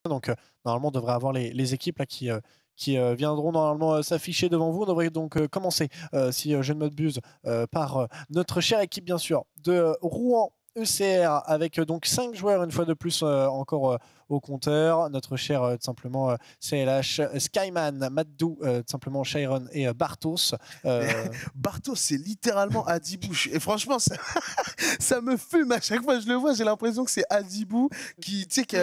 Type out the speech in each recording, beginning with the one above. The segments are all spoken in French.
Donc normalement on devrait avoir les équipes là, qui viendront normalement s'afficher devant vous. On devrait donc commencer, si je ne m'abuse, par notre chère équipe bien sûr de Rouen ECR avec donc 5 joueurs une fois de plus encore au compteur. Notre cher tout simplement CLH, Skyman, Maddou, tout simplement Chiron et Bartos. Bartos, c'est littéralement Adibouche. Et franchement, ça me fume à chaque fois que je le vois. J'ai l'impression que c'est Adibou qui est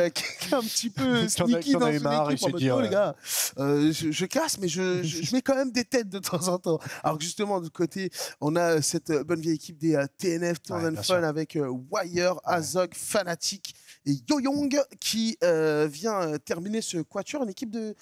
un petit peu sneaky dans une équipe. En mode, oh, les gars, je casse, mais je mets quand même des têtes de temps en temps. Alors que justement, de côté, on a cette bonne vieille équipe des TNF Tour and Fun avec Wire, Azog, Fnatic et Yoyong qui vient terminer ce quatuor, une équipe de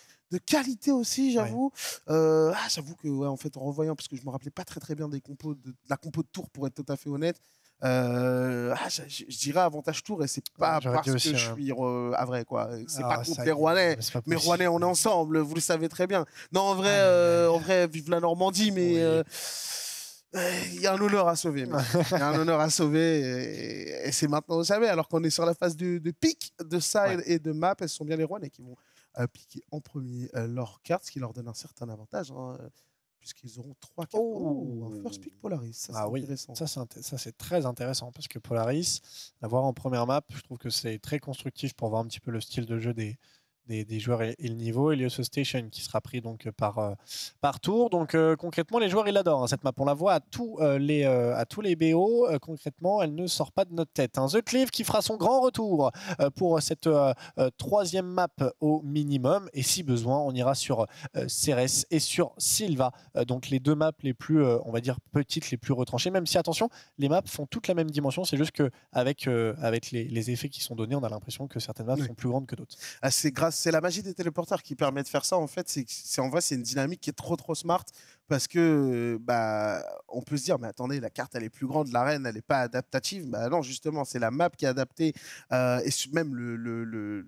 qualité aussi, j'avoue. J'avoue que, en fait, en revoyant, parce que je me rappelais pas très bien des compos de la compo de Tour, pour être tout à fait honnête, je dirais avantage Tour, et c'est pas parce que je suis à vrai, quoi. C'est pas contre les Rouennais, mais Rouennais, on est ensemble, vous le savez très bien. Non, en vrai, vive la Normandie, mais il y a un honneur à sauver. Il y a un honneur à sauver, et c'est maintenant, vous savez, alors qu'on est sur la phase de pick, de side et de map, elles sont bien les Rouennais qui vont piquer en premier leur carte, ce qui leur donne un certain avantage, puisqu'ils auront 3 cartes. Oh, un first pick Polaris, ça c'est intéressant. Ça c'est très intéressant, parce que Polaris, l'avoir en première map, je trouve que c'est très constructif pour voir un petit peu le style de jeu des joueurs et le niveau. Helios Station qui sera pris donc par tour. Donc concrètement, les joueurs ils l'adorent. Cette map, on la voit à tous les BO. Concrètement, elle ne sort pas de notre tête. The Cliff qui fera son grand retour pour cette troisième map au minimum. Et si besoin, on ira sur Ceres et sur Sylva. Donc les deux maps les plus, on va dire, petites, les plus retranchées. Même si, attention, les maps font toute la même dimension. C'est juste qu'avec les effets qui sont donnés, on a l'impression que certaines maps sont plus grandes que d'autres. C'est la magie des téléporteurs qui permet de faire ça. En fait, en vrai, c'est une dynamique qui est trop smart, parce que on peut se dire, mais attendez, la carte elle est plus grande, l'arène elle n'est pas adaptative. Bah non, justement, c'est la map qui est adaptée, et même le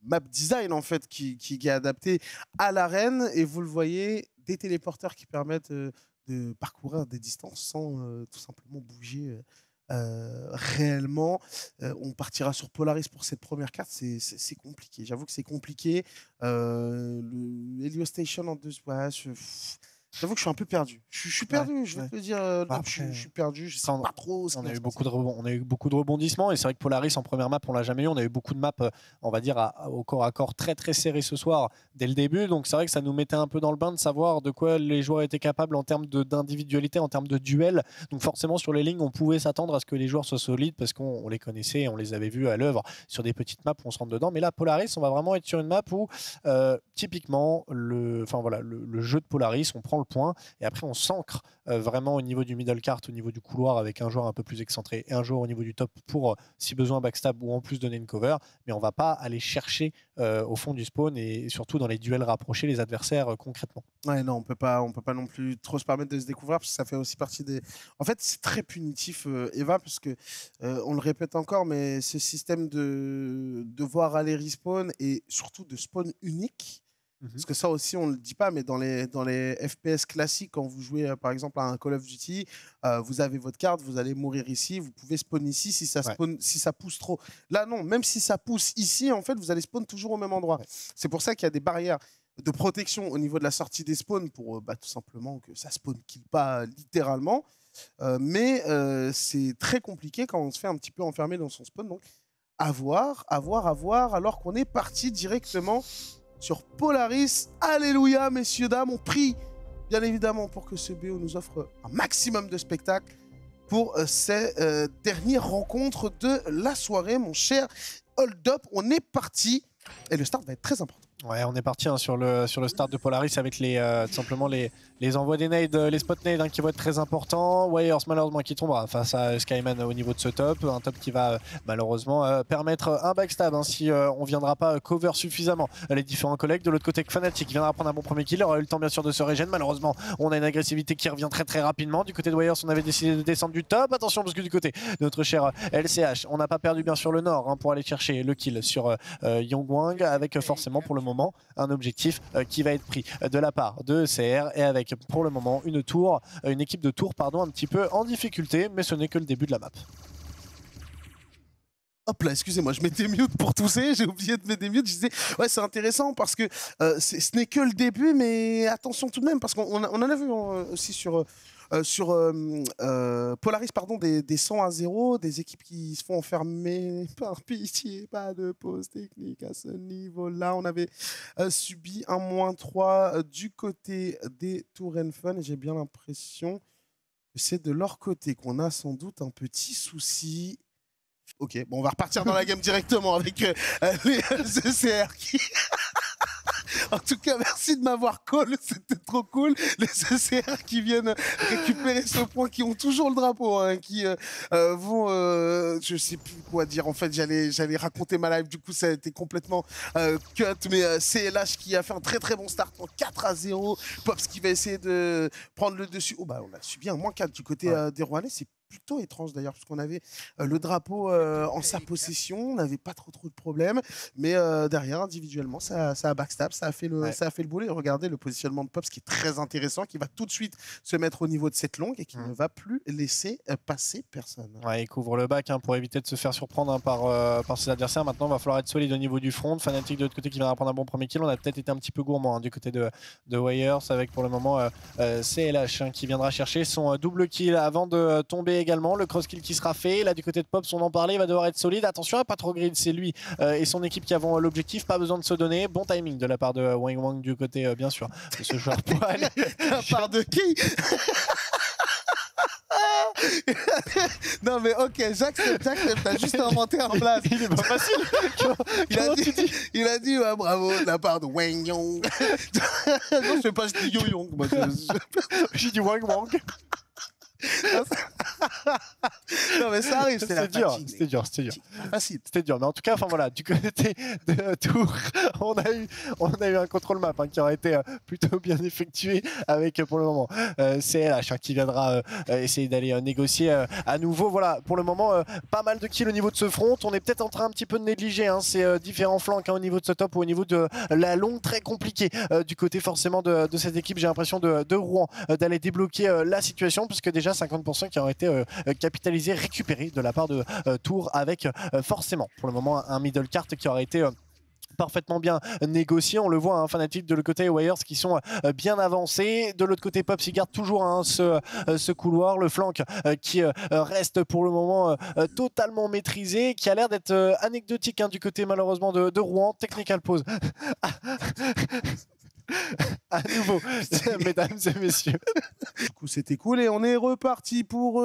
map design en fait qui est adapté à l'arène. Et vous le voyez, des téléporteurs qui permettent de parcourir des distances sans tout simplement bouger. Réellement, on partira sur Polaris pour cette première carte. C'est compliqué, j'avoue que c'est compliqué. Le Helio Station en deux, j'avoue que je suis un peu perdu. Je suis perdu, je vais te dire. Je suis perdu, je sais pas trop. On a eu beaucoup de rebondissements, et c'est vrai que Polaris en première map, on l'a jamais eu. On a eu beaucoup de maps, on va dire, au corps à corps très serré ce soir dès le début. Donc c'est vrai que ça nous mettait un peu dans le bain de savoir de quoi les joueurs étaient capables en termes d'individualité, en termes de duel. Donc forcément sur les lignes, on pouvait s'attendre à ce que les joueurs soient solides, parce qu'on les connaissait et on les avait vus à l'œuvre sur des petites maps où on se rentre dedans. Mais là, Polaris, on va vraiment être sur une map où typiquement le jeu de Polaris, on prend le point et après on s'ancre vraiment au niveau du middle cart, au niveau du couloir, avec un joueur un peu plus excentré et un joueur au niveau du top pour si besoin backstab ou en plus donner une cover. Mais on va pas aller chercher au fond du spawn, et surtout dans les duels rapprochés, les adversaires concrètement. Ouais, non, on peut pas non plus trop se permettre de se découvrir, parce que ça fait aussi partie des. En fait, c'est très punitif, Eva, parce que on le répète encore, mais ce système de devoir aller respawn, et surtout de spawn unique. Parce que ça aussi, on ne le dit pas, mais dans les FPS classiques, quand vous jouez par exemple à un Call of Duty, vous avez votre carte, vous allez mourir ici, vous pouvez spawn ici si ça pousse trop. Là, non, même si ça pousse ici, en fait, vous allez spawn toujours au même endroit. C'est pour ça qu'il y a des barrières de protection au niveau de la sortie des spawns, pour tout simplement que ça spawn kill pas littéralement. Mais c'est très compliqué quand on se fait un petit peu enfermer dans son spawn. Donc, à voir, alors qu'on est parti directement sur Polaris. Alléluia, messieurs, dames, on prie bien évidemment pour que ce BO nous offre un maximum de spectacle pour ces dernières rencontres de la soirée, mon cher Hold Up. On est parti, et le start va être très important. Ouais, on est parti sur le start de Polaris avec tout simplement les envois des nades, les spot nades qui vont être très importants. Wires malheureusement qui tombera face à Skyman au niveau de ce top. Un top qui va malheureusement permettre un backstab si on ne viendra pas cover suffisamment les différents collègues. De l'autre côté, Fnatic viendra prendre un bon premier kill. Il aura eu le temps bien sûr de se régénérer. Malheureusement, on a une agressivité qui revient très rapidement. Du côté de Wires, on avait décidé de descendre du top. Attention, parce que du côté de notre cher LCH, on n'a pas perdu bien sûr le nord pour aller chercher le kill sur Yongwang, avec forcément pour le moment un objectif qui va être pris de la part de ECR, et avec pour le moment une équipe de tour un petit peu en difficulté, mais ce n'est que le début de la map. Hop là, excusez-moi, je m'étais mute pour tousser, j'ai oublié de mettre des mutes. Je disais, ouais, c'est intéressant parce que ce n'est que le début, mais attention tout de même, parce qu'on en a vu aussi sur Polaris, pardon, des 100-0, des équipes qui se font enfermer. Par pitié, pas de pause technique à ce niveau-là. On avait subi un -3 du côté des Tour Fun, et j'ai bien l'impression que c'est de leur côté qu'on a sans doute un petit souci. Ok, bon, on va repartir dans la game directement avec les ECR qui... En tout cas, merci de m'avoir call, c'était trop cool. Les ECR qui viennent récupérer ce point, qui ont toujours le drapeau, hein, qui vont... je sais plus quoi dire, en fait, j'allais raconter ma live, du coup, ça a été complètement cut, mais CLH qui a fait un très très bon start en 4-0. Pops qui va essayer de prendre le dessus. Oh, bah, on a subi un -4 du côté des Rouennais, c'est plutôt étrange d'ailleurs, puisqu'on avait le drapeau en sa possession, on n'avait pas trop de problèmes, mais derrière, individuellement, ça a backstab, ça a fait le boulot. Et regardez le positionnement de Pops qui est très intéressant, qui va tout de suite se mettre au niveau de cette longue et qui ne va plus laisser passer personne. Ouais, il couvre le back, hein, pour éviter de se faire surprendre, hein, par ses adversaires. Maintenant, il va falloir être solide au niveau du front. Fnatic de l'autre côté qui viendra prendre un bon premier kill. On a peut-être été un petit peu gourmand, hein, du côté de Wires, avec pour le moment CLH, hein, qui viendra chercher son double kill avant de tomber également. Le cross kill qui sera fait. Là, du côté de Pops, on en parlait, il va devoir être solide. Attention, pas trop grid, c'est lui et son équipe qui avons l'objectif. Pas besoin de se donner. Bon timing de la part de Wang Wang du côté, bien sûr, de ce joueur poil. De la part de qui? Non mais ok, j'accepte, t'as juste inventé un blast. Il est pas facile. Il a dit ouais, bravo de la part de Wang Yong. Non, je fais pas, je dis Yo Yong. J'ai dit Wang Wang. Non mais ça arrive, c'était dur. Facile. C'était dur, mais en tout cas, enfin voilà, du côté de Tour, on a eu un contrôle map, hein, qui aura été plutôt bien effectué, avec pour le moment CLH, hein, qui viendra essayer d'aller négocier à nouveau. Voilà, pour le moment, pas mal de kills au niveau de ce front. On est peut-être en train un petit peu de négliger, hein, ces différents flancs, hein, au niveau de ce top ou au niveau de la longue, très compliquée du côté forcément de cette équipe. J'ai l'impression de Rouen d'aller débloquer la situation, puisque déjà 50% qui ont été capitalisés, récupérés de la part de Tour, avec forcément pour le moment un middle cart qui aurait été parfaitement bien négocié. On le voit, hein, Fnatic de l'autre côté, Wires qui sont bien avancés. De l'autre côté, Pops, il garde toujours, hein, ce couloir, le flank qui reste pour le moment totalement maîtrisé, qui a l'air d'être anecdotique, hein, du côté malheureusement de Rouen. Technical pause. À nouveau, mesdames et messieurs. Du coup, c'était cool et on est reparti pour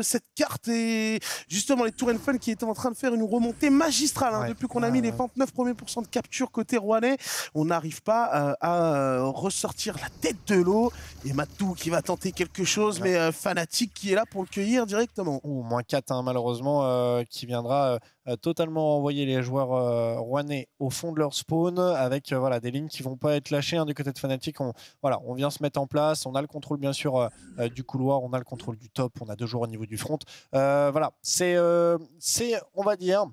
cette carte. Et justement, les Tour Fun qui étaient en train de faire une remontée magistrale, hein, depuis qu'on a mis les 29 premiers pourcents de capture côté rouennais. On n'arrive pas à ressortir la tête de l'eau. Et Matou qui va tenter quelque chose, mais Fnatic qui est là pour le cueillir directement. -4, hein, malheureusement, qui viendra totalement envoyer les joueurs rouennais au fond de leur spawn, avec voilà, des lignes qui vont pas être lâchées, hein, du côté de Fnatic. On vient se mettre en place, on a le contrôle bien sûr du couloir, on a le contrôle du top, on a 2 joueurs au niveau du front. Voilà, c'est on va dire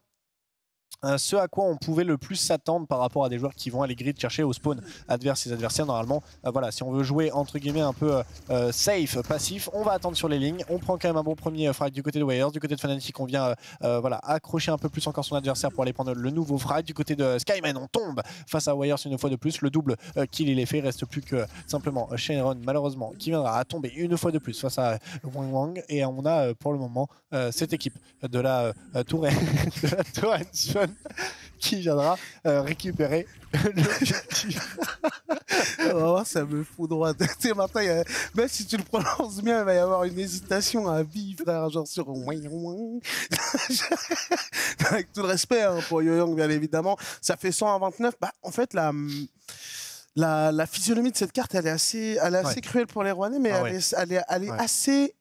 ce à quoi on pouvait le plus s'attendre par rapport à des joueurs qui vont aller grid chercher au spawn adverse. Les adversaires, normalement, voilà, si on veut jouer entre guillemets un peu safe, passif, on va attendre sur les lignes. On prend quand même un bon premier frag du côté de Wires. Du côté de Fnatic, on vient voilà, accrocher un peu plus encore son adversaire pour aller prendre le nouveau frag. Du côté de Skyman, on tombe face à Wires une fois de plus. Le double kill, il est fait. Il reste plus que simplement Shenron, malheureusement, qui viendra à tomber une fois de plus face à Wang Wang. Et on a pour le moment cette équipe de la Tour Fun qui viendra récupérer l'objectif. Oh, ça me fout droit. Maintenant, même si tu le prononces bien, il va y avoir une hésitation à vie, frère, genre sur avec tout le respect, hein, pour Yo-Young, bien évidemment. Ça fait 100 à 29. Bah, en fait, la physionomie de cette carte, elle est assez cruelle pour les Rouennais, mais elle est assez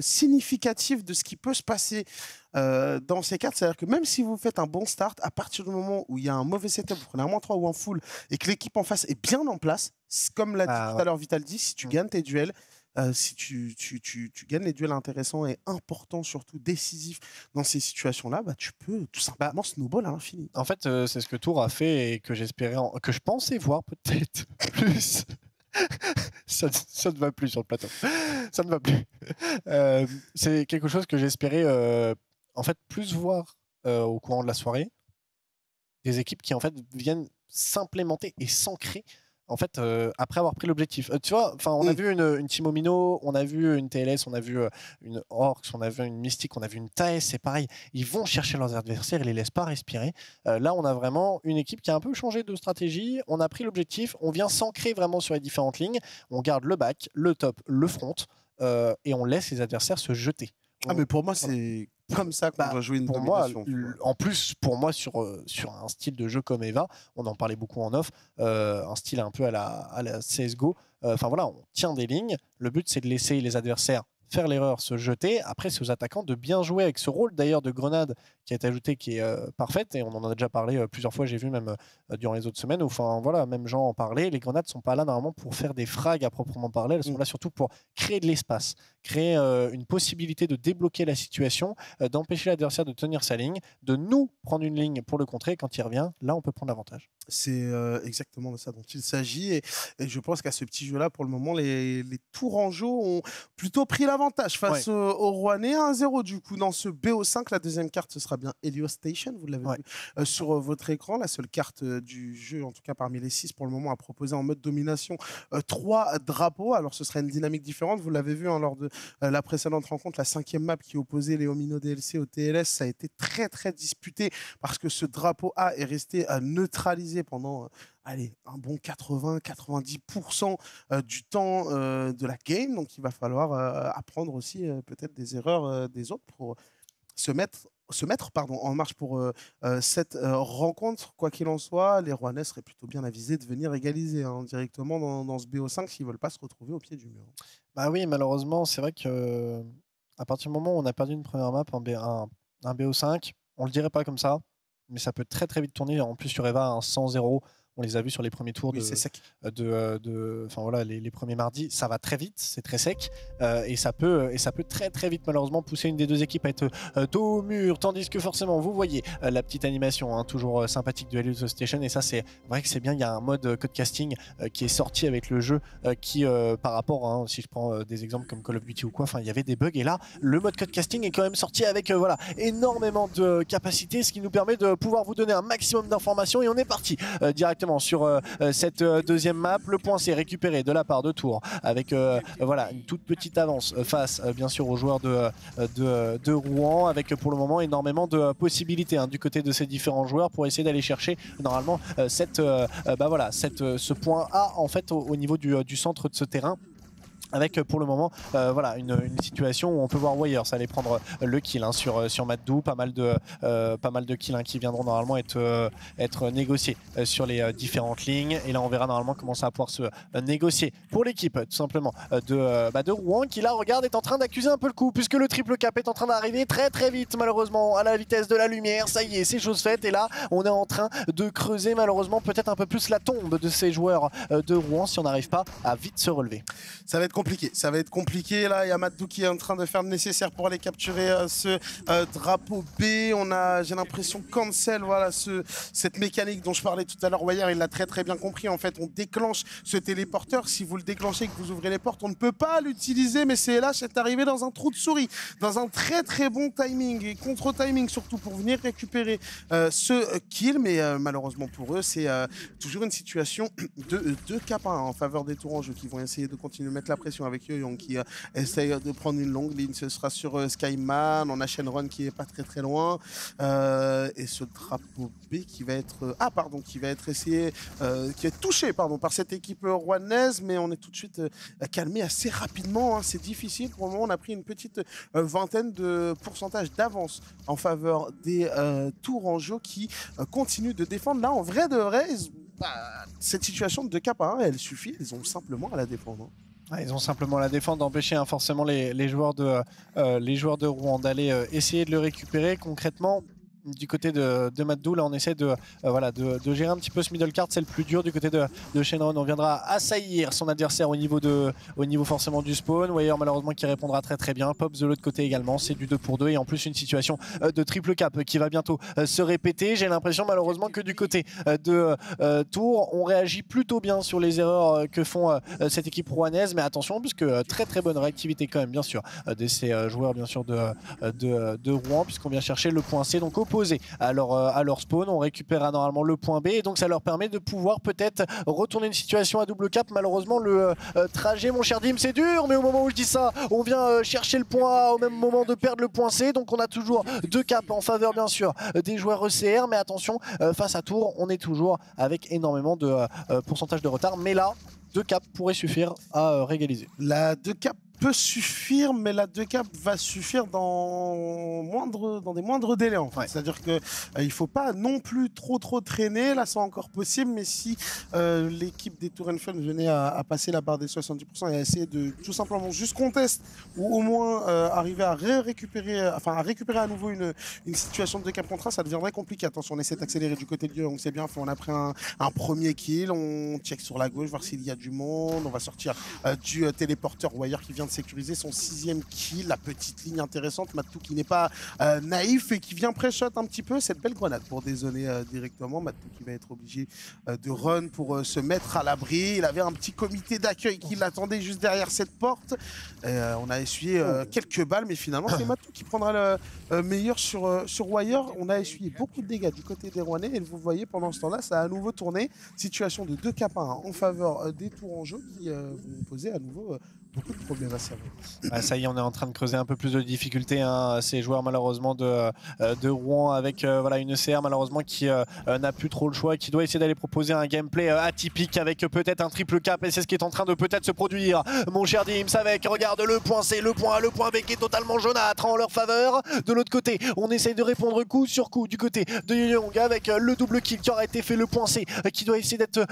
significative de ce qui peut se passer dans ces cartes. C'est-à-dire que même si vous faites un bon start, à partir du moment où il y a un mauvais setup, vous prenez un -3 ou un full, et que l'équipe en face est bien en place, comme l'a dit tout à l'heure Vitaldi, si tu gagnes tes duels, si tu gagnes les duels intéressants et importants, surtout décisifs dans ces situations-là, bah, tu peux tout simplement snowball à l'infini. En fait, c'est ce que Tour a fait et que j'espérais, que je pensais voir peut-être plus. Ça ne va plus sur le plateau. Ça ne va plus. C'est quelque chose que j'espérais en fait plus voir au courant de la soirée. Des équipes qui en fait viennent s'implémenter et s'ancrer en fait après avoir pris l'objectif. Tu vois, on a vu une Team Omino, on a vu une TLS, on a vu une Orcs, on a vu une Mystique, on a vu une TAES, c'est pareil. Ils vont chercher leurs adversaires, ils les laissent pas respirer. Là, on a vraiment une équipe qui a un peu changé de stratégie. On a pris l'objectif, on vient s'ancrer vraiment sur les différentes lignes. On garde le back, le top, le front et on laisse les adversaires se jeter. Mais pour moi, c'est comme ça qu'on doit jouer une domination. En plus, pour moi, sur un style de jeu comme Eva, on en parlait beaucoup en off, un style un peu à la CSGO. Enfin voilà, on tient des lignes. Le but, c'est de laisser les adversaires faire l'erreur, se jeter. Après, c'est aux attaquants de bien jouer avec ce rôle d'ailleurs de grenade qui a été ajouté, qui est parfaite. Et on en a déjà parlé plusieurs fois, j'ai vu même durant les autres semaines. Enfin voilà, même Jean en parlait. Les grenades ne sont pas là normalement pour faire des frags à proprement parler. Elles sont là surtout pour créer de l'espace, créer une possibilité de débloquer la situation, d'empêcher l'adversaire de tenir sa ligne, de nous prendre une ligne pour le contrer. Quand il revient, là, on peut prendre l'avantage. C'est exactement de ça dont il s'agit. Et je pense qu'à ce petit jeu-là, pour le moment, les Tourangeaux ont plutôt pris l'avantage face aux Rouennais. 1-0 du coup dans ce BO5. La deuxième carte, ce sera bien Helio Station. Vous l'avez vu sur votre écran. La seule carte du jeu, en tout cas parmi les 6 pour le moment, à proposer en mode domination 3 drapeaux. Alors ce sera une dynamique différente. Vous l'avez vu lors de la précédente rencontre, la 5e map qui opposait les Omino DLC au TLS. Ça a été très très disputé parce que ce drapeau A est resté neutralisé pendant un bon 80-90% du temps de la game. Donc il va falloir apprendre aussi peut-être des erreurs des autres pour se mettre en marche pour cette rencontre. Quoi qu'il en soit, les Rouennais seraient plutôt bien avisés de venir égaliser directement dans ce BO5 s'ils ne veulent pas se retrouver au pied du mur. Bah oui, malheureusement, c'est vrai que à partir du moment où on a perdu une première map, un BO5, on le dirait pas comme ça, mais ça peut très très vite tourner. En plus sur Eva, un 100-0, on les a vus sur les premiers tours les premiers mardis, ça va très vite, c'est très sec et ça peut très très vite malheureusement pousser une des deux équipes à être dos au mur, tandis que forcément vous voyez la petite animation toujours sympathique de Helio Station. Et ça, c'est vrai que c'est bien, il y a un mode code casting qui est sorti avec le jeu qui par rapport si je prends des exemples comme Call of Duty ou quoi, il y avait des bugs, et là le mode code casting est quand même sorti avec énormément de capacité, ce qui nous permet de pouvoir vous donner un maximum d'informations. Et on est parti directement sur cette deuxième map. Le point c'est récupéré de la part de Tours avec une toute petite avance face bien sûr aux joueurs de Rouen, avec pour le moment énormément de possibilités du côté de ces différents joueurs pour essayer d'aller chercher normalement ce point A en fait au niveau du centre de ce terrain. Avec pour le moment une situation où on peut voir Warriors aller prendre le kill sur Maddou, pas mal de kills qui viendront normalement être négociés sur les différentes lignes. Et là on verra normalement comment ça va pouvoir se négocier pour l'équipe tout simplement de Rouen, qui là regarde est en train d'accuser un peu le coup, puisque le triple cap est en train d'arriver très très vite malheureusement à la vitesse de la lumière. Ça y est, c'est chose faite, et là on est en train de creuser malheureusement peut-être un peu plus la tombe de ces joueurs de Rouen si on n'arrive pas à vite se relever. Ça va être compliqué. Ça va être compliqué. Là, il y a Maddou qui est en train de faire le nécessaire pour aller capturer ce drapeau B. On a, j'ai l'impression, cancel cette mécanique dont je parlais tout à l'heure. Wire, il l'a très très bien compris. En fait, on déclenche ce téléporteur. Si vous le déclenchez et que vous ouvrez les portes, on ne peut pas l'utiliser. Mais c'est là, c'est arrivé dans un trou de souris, dans un très très bon timing et contre-timing surtout pour venir récupérer ce kill. Mais malheureusement pour eux, c'est toujours une situation de 2 cap 1 en faveur des Tourangeaux qui vont essayer de continuer de mettre la pression avec Yoyong qui essaye de prendre une longue ligne. Ce sera sur Skyman. On a Shenron qui est pas très très loin et ce drapeau B qui va être essayé, qui est touché par cette équipe rouennaise, mais on est tout de suite calmé assez rapidement. C'est difficile pour le moment. On a pris une petite vingtaine de pourcentage d'avance en faveur des Tourangeaux qui continuent de défendre. Là, en vrai de vrai, cette situation de 2 cap 1, elle suffit. Ils ont simplement à la défendre. Ils ont simplement à la défendre d'empêcher forcément les joueurs de Rouen d'aller essayer de le récupérer. Concrètement, du côté de Maddou, là on essaie de gérer un petit peu ce middle card, c'est le plus dur. Du côté de Shenron, on viendra assaillir son adversaire au niveau forcément du spawn. Wire malheureusement qui répondra très très bien. Pops de l'autre côté également, c'est du 2 pour 2 et en plus une situation de triple cap qui va bientôt se répéter. J'ai l'impression malheureusement que du côté de Tours, on réagit plutôt bien sur les erreurs que font cette équipe rouennaise, mais attention puisque très très bonne réactivité quand même bien sûr de ces joueurs bien sûr de Rouen, puisqu'on vient chercher le point C. Donc au reposer à leur spawn. On récupérera normalement le point B et donc ça leur permet de pouvoir peut-être retourner une situation à double cap. Malheureusement le trajet, mon cher Dim, c'est dur, mais au moment où je dis ça, on vient chercher le point A au même moment de perdre le point C. Donc on a toujours 2 caps en faveur bien sûr des joueurs ECR, mais attention, face à Tours, on est toujours avec énormément de pourcentage de retard. Mais là, 2 caps pourraient suffire à régaliser. La 2 caps peut suffire, mais la 2 cap va suffire dans des moindres délais en fait. Ouais. C'est-à-dire que il faut pas non plus trop traîner, là c'est encore possible, mais si l'équipe des Tour Fun venait à passer la barre des 70% et à essayer de tout simplement juste contest ou au moins arriver à récupérer à nouveau une situation de 2 cap contre 1, ça deviendrait compliqué. Attention, on essaie d'accélérer du côté de Lyon, on sait bien, on a pris un premier kill, on check sur la gauche, voir s'il y a du monde, on va sortir du téléporteur Wire qui vient de sécuriser son 6e kill, la petite ligne intéressante, Matou qui n'est pas naïf et qui vient pré-shot un petit peu cette belle grenade pour dézoner directement. Matou qui va être obligé de run pour se mettre à l'abri. Il avait un petit comité d'accueil qui l'attendait juste derrière cette porte. On a essuyé quelques balles, mais finalement c'est Matou qui prendra le meilleur sur Wire. On a essuyé beaucoup de dégâts du côté des Rouennais et vous voyez pendant ce temps-là, ça a à nouveau tourné. Situation de 2 cap 1 en faveur des Tourangeaux qui vont poser à nouveau beaucoup de problèmes à servir. Ça y est, on est en train de creuser un peu plus de difficultés. Ces joueurs malheureusement de Rouen avec voilà, une ECR malheureusement qui n'a plus trop le choix, qui doit essayer d'aller proposer un gameplay atypique avec peut-être un triple cap et c'est ce qui est en train de peut-être se produire. Mon cher Dims avec, regarde le point C, le point A, le point B qui est totalement jaunâtre en leur faveur. De l'autre côté, on essaye de répondre coup sur coup du côté de Young avec le double kill qui aura été fait, le point C qui doit essayer d'être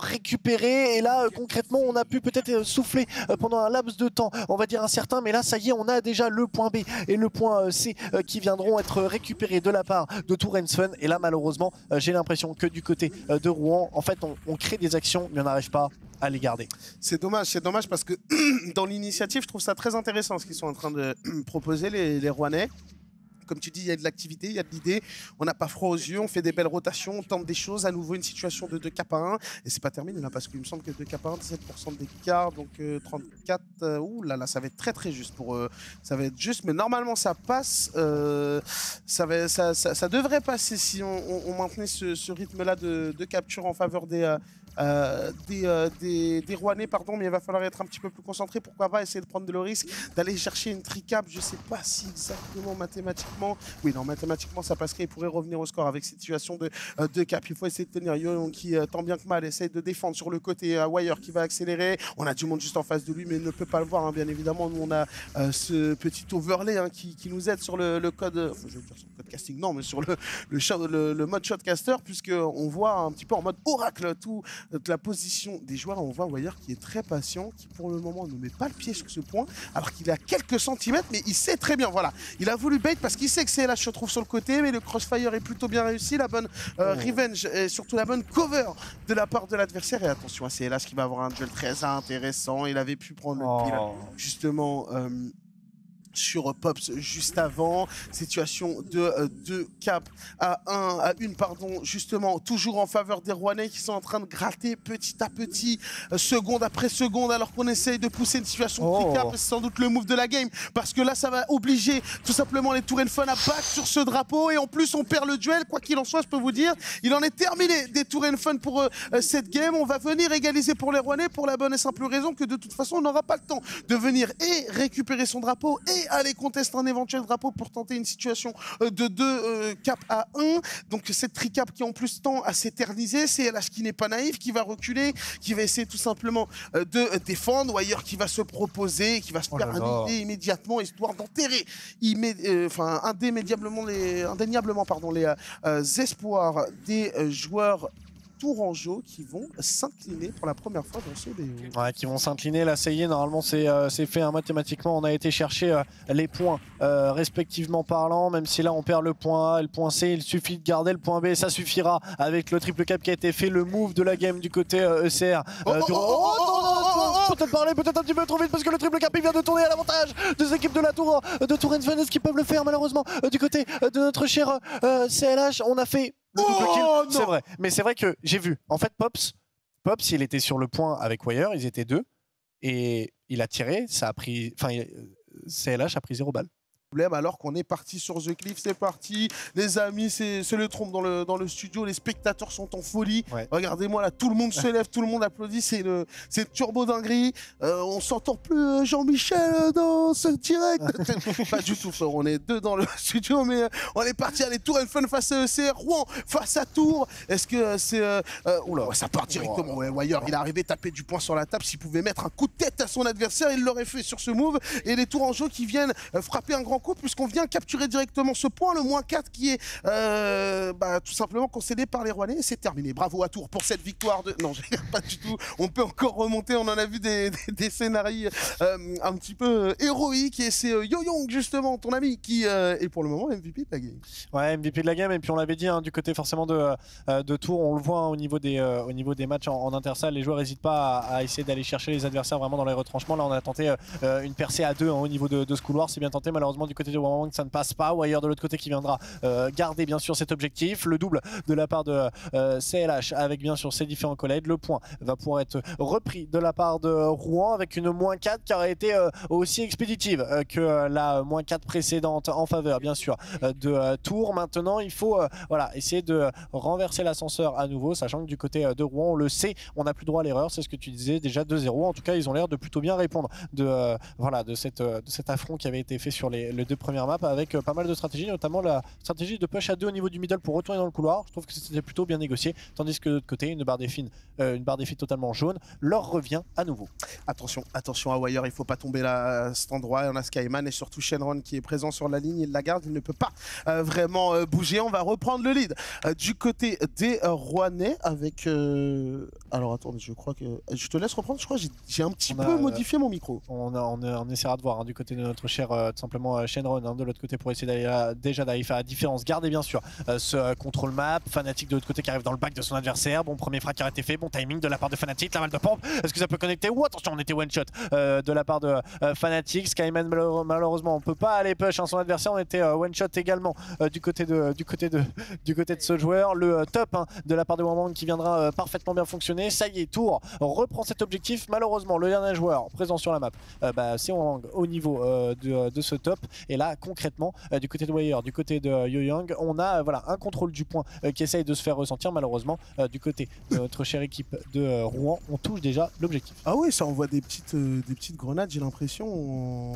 récupéré et là concrètement on a pu peut-être souffler pendant un laps de temps, on va dire incertain, mais là ça y est, on a déjà le point B et le point C qui viendront être récupérés de la part de Tour Fun. Et là malheureusement j'ai l'impression que du côté de Rouen, en fait on crée des actions mais on n'arrive pas à les garder. C'est dommage parce que dans l'initiative je trouve ça très intéressant ce qu'ils sont en train de proposer les Rouennais. Comme tu dis, il y a de l'activité, il y a de l'idée. On n'a pas froid aux yeux, on fait des belles rotations, on tente des choses. À nouveau, une situation de 2 cap à 1. Et c'est pas terminé là, parce qu'il me semble que 2 cap à 1, 17% d'écart, donc 34. Ouh là là, ça va être très juste pour eux. Ça va être juste, mais normalement ça passe. Ça devrait passer si on maintenait ce rythme-là de capture en faveur des Rouennais, pardon, mais il va falloir être un petit peu plus concentré. Pourquoi pas essayer de prendre le risque d'aller chercher une tricap. Je sais pas si exactement mathématiquement. Oui, non, mathématiquement ça passerait. Il pourrait revenir au score avec cette situation de cap. Il faut essayer de tenir. Young qui, tant bien que mal, essaie de défendre sur le côté. Wire qui va accélérer. On a du monde juste en face de lui, mais il ne peut pas le voir, hein, bien évidemment. Nous, on a ce petit overlay hein, qui nous aide sur le code. Enfin, je veux dire sur le code casting, non, mais sur le mode shotcaster, puisqu'on voit un petit peu en mode oracle tout. La position des joueurs, on voit Wire qui est très patient, qui pour le moment ne met pas le pied sur ce point, alors qu'il est à quelques centimètres, mais il sait très bien, voilà, il a voulu bait parce qu'il sait que CLH se trouve sur le côté, mais le crossfire est plutôt bien réussi, la bonne revenge et surtout la bonne cover de la part de l'adversaire. Et attention à CLH qui va avoir un duel très intéressant, il avait pu prendre le kill justement sur Pops juste avant. Situation de 2 cap à 1 pardon, justement toujours en faveur des Rouennais qui sont en train de gratter petit à petit, seconde après seconde, alors qu'on essaye de pousser une situation de tricap. C'est sans doute le move de la game, parce que là ça va obliger tout simplement les Tour Fun à back sur ce drapeau, et en plus on perd le duel. Quoi qu'il en soit, je peux vous dire, il en est terminé des Tour Fun pour cette game. On va venir égaliser pour les Rouennais pour la bonne et simple raison que de toute façon on n'aura pas le temps de venir et récupérer son drapeau et aller contester un éventuel drapeau pour tenter une situation de 2 cap à 1. Donc cette tricap qui en plus tend à s'éterniser. C'est LH qui n'est pas naïf, qui va reculer, qui va essayer tout simplement de défendre. Wire qui va se proposer, qui va se faire annihiler immédiatement, histoire d'enterrer indéniablement les espoirs des joueurs tourangeaux qui vont s'incliner pour la première fois dans ce BO. Ouais, qui vont s'incliner, là ça y est, normalement c'est fait hein, mathématiquement. On a été chercher les points respectivement parlant, même si là on perd le point A et le point C, il suffit de garder le point B, ça suffira avec le triple cap qui a été fait, le move de la game du côté ECR. Peut-être parler peut-être un petit peu trop vite parce que le triple cap il vient de tourner à l'avantage des équipes de la Tour de Tour Fun. Est-ce qu'ils peuvent le faire malheureusement du côté de notre cher CLH? On a fait c'est vrai, mais c'est vrai que j'ai vu. En fait, Pops, il était sur le point avec Wire, ils étaient 2 et il a tiré, ça a pris. Enfin, CLH a pris 0 balle. alors qu'on est parti sur The Cliff, c'est parti. Les amis, c'est le trompe dans le studio, les spectateurs sont en folie. Ouais. Regardez-moi là, tout le monde se lève, tout le monde applaudit, c'est turbo dinguerie. On s'entend plus Jean-Michel dans ce direct. Pas du tout, frère, on est deux dans le studio, mais on est parti. Allez, Tour Fun face à ECR, Rouen face à Tours. Est-ce que c'est... oula, ça part directement. Ouais, Wire, il est arrivé taper du poing sur la table. S'il pouvait mettre un coup de tête à son adversaire, il l'aurait fait sur ce move. Et les Tourangeaux qui viennent frapper un grand coup, puisqu'on vient capturer directement ce point, le -4 qui est tout simplement concédé par les Rouennais. C'est terminé. Bravo à Tours pour cette victoire de... Non, je regarde pas du tout. On peut encore remonter. On en a vu des scénarios un petit peu héroïques. Et c'est Yo-Young, justement, ton ami, qui est pour le moment MVP de la game. Ouais, MVP de la game. Et puis on l'avait dit, hein, du côté forcément de Tours, on le voit hein, au niveau des matchs en intersalle. Les joueurs n'hésitent pas à essayer d'aller chercher les adversaires vraiment dans les retranchements. Là, on a tenté une percée à 2 hein, au niveau de ce couloir. C'est bien tenté. Malheureusement, du côté de Wang, ça ne passe pas. Wire de l'autre côté qui viendra garder bien sûr cet objectif. Le double de la part de CLH avec bien sûr ses différents collègues. Le point va pouvoir être repris de la part de Rouen avec une -4 qui aurait été aussi expéditive que la -4 précédente en faveur bien sûr de Tours. Maintenant, il faut voilà, essayer de renverser l'ascenseur à nouveau, sachant que du côté de Rouen, on le sait, on n'a plus droit à l'erreur. C'est ce que tu disais, déjà 2-0. En tout cas, ils ont l'air de plutôt bien répondre de cet affront qui avait été fait sur les 2 premières maps avec pas mal de stratégies, notamment la stratégie de push à 2 au niveau du middle pour retourner dans le couloir. Je trouve que c'était plutôt bien négocié, tandis que de l'autre côté, une barre des fines totalement jaune leur revient à nouveau. Attention à Wire, il ne faut pas tomber là à cet endroit. On a Skyman et surtout Shenron qui est présent sur la ligne. Il la garde, il ne peut pas vraiment bouger. On va reprendre le lead du côté des Rouennais avec... Alors attends, je crois que... Je te laisse reprendre, je crois que j'ai un petit peu modifié mon micro. On essaiera de voir hein, du côté de notre cher tout simplement Shenron hein, de l'autre côté pour essayer d'aller faire la différence. Gardez bien sûr ce contrôle map. Fnatic de l'autre côté qui arrive dans le back de son adversaire. Bon, premier frag qui a été fait, bon timing de la part de Fnatic, la balle de pompe. Est-ce que ça peut connecter? Ou attention, on était one shot de la part de Fnatic. Skyman malheureusement on peut pas aller push hein, son adversaire. On était one shot également du côté de ce joueur. Le top hein, de la part de Wang qui viendra parfaitement bien fonctionner. Ça y est, Tours reprend cet objectif. Malheureusement, le dernier joueur présent sur la map, c'est Wang au niveau de ce top. Et là, concrètement, du côté de Wire, du côté de Yo-Young, on a voilà, un contrôle du point qui essaye de se faire ressentir. Malheureusement, du côté de notre chère équipe de Rouen, on touche déjà l'objectif. Ah oui, ça envoie des petites grenades, j'ai l'impression.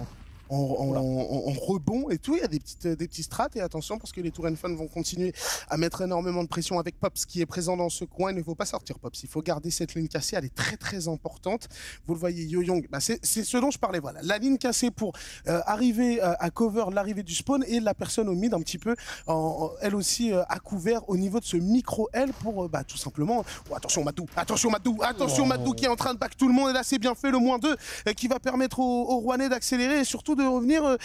En rebond et tout, il y a des petits strats et attention parce que les Tour Fun vont continuer à mettre énormément de pression avec Pops qui est présent dans ce coin. Il ne faut pas sortir Pops, il faut garder cette ligne cassée, elle est très importante. Vous le voyez, Yo-Young, c'est ce dont je parlais, voilà, la ligne cassée pour arriver à cover l'arrivée du spawn et la personne au mid un petit peu, elle aussi à couvert au niveau de ce micro L pour tout simplement, attention Madou qui est en train de back tout le monde et là c'est bien fait, le -2 qui va permettre aux Rouennais d'accélérer et surtout de revenir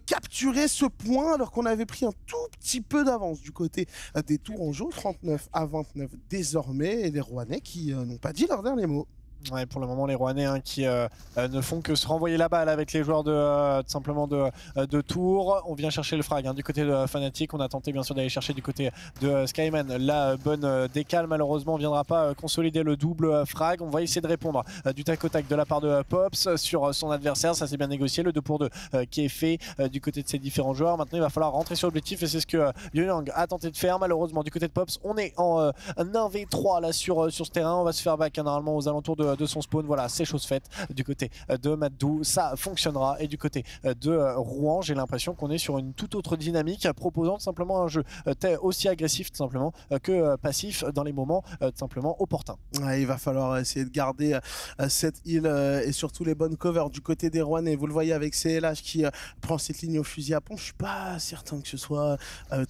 capturer ce point alors qu'on avait pris un tout petit peu d'avance du côté des Tourangeaux, 39-29 désormais, et les Rouennais qui n'ont pas dit leur dernier mot. Ouais, pour le moment, les Rouennais hein, qui ne font que se renvoyer la balle avec les joueurs tout simplement de Tours. On vient chercher le frag hein, du côté de Fnatic. On a tenté bien sûr d'aller chercher du côté de Skyman la bonne décale. Malheureusement, on ne viendra pas consolider le double frag. On va essayer de répondre du tac au tac de la part de Pops sur son adversaire. Ça c'est bien négocié. Le 2 pour 2 qui est fait du côté de ces différents joueurs. Maintenant, il va falloir rentrer sur l'objectif et c'est ce que Yo-Young a tenté de faire. Malheureusement, du côté de Pops, on est en 1v3 là sur ce terrain. On va se faire back hein, normalement aux alentours de son spawn. Voilà, c'est chose faite du côté de Madou, ça fonctionnera. Et du côté de Rouen, j'ai l'impression qu'on est sur une toute autre dynamique, proposant simplement un jeu aussi agressif tout simplement que passif dans les moments tout simplement opportuns. Ouais, il va falloir essayer de garder cette île et surtout les bonnes covers du côté des Rouennais. Vous le voyez avec CLH qui prend cette ligne au fusil à pompe. Je suis pas certain que ce soit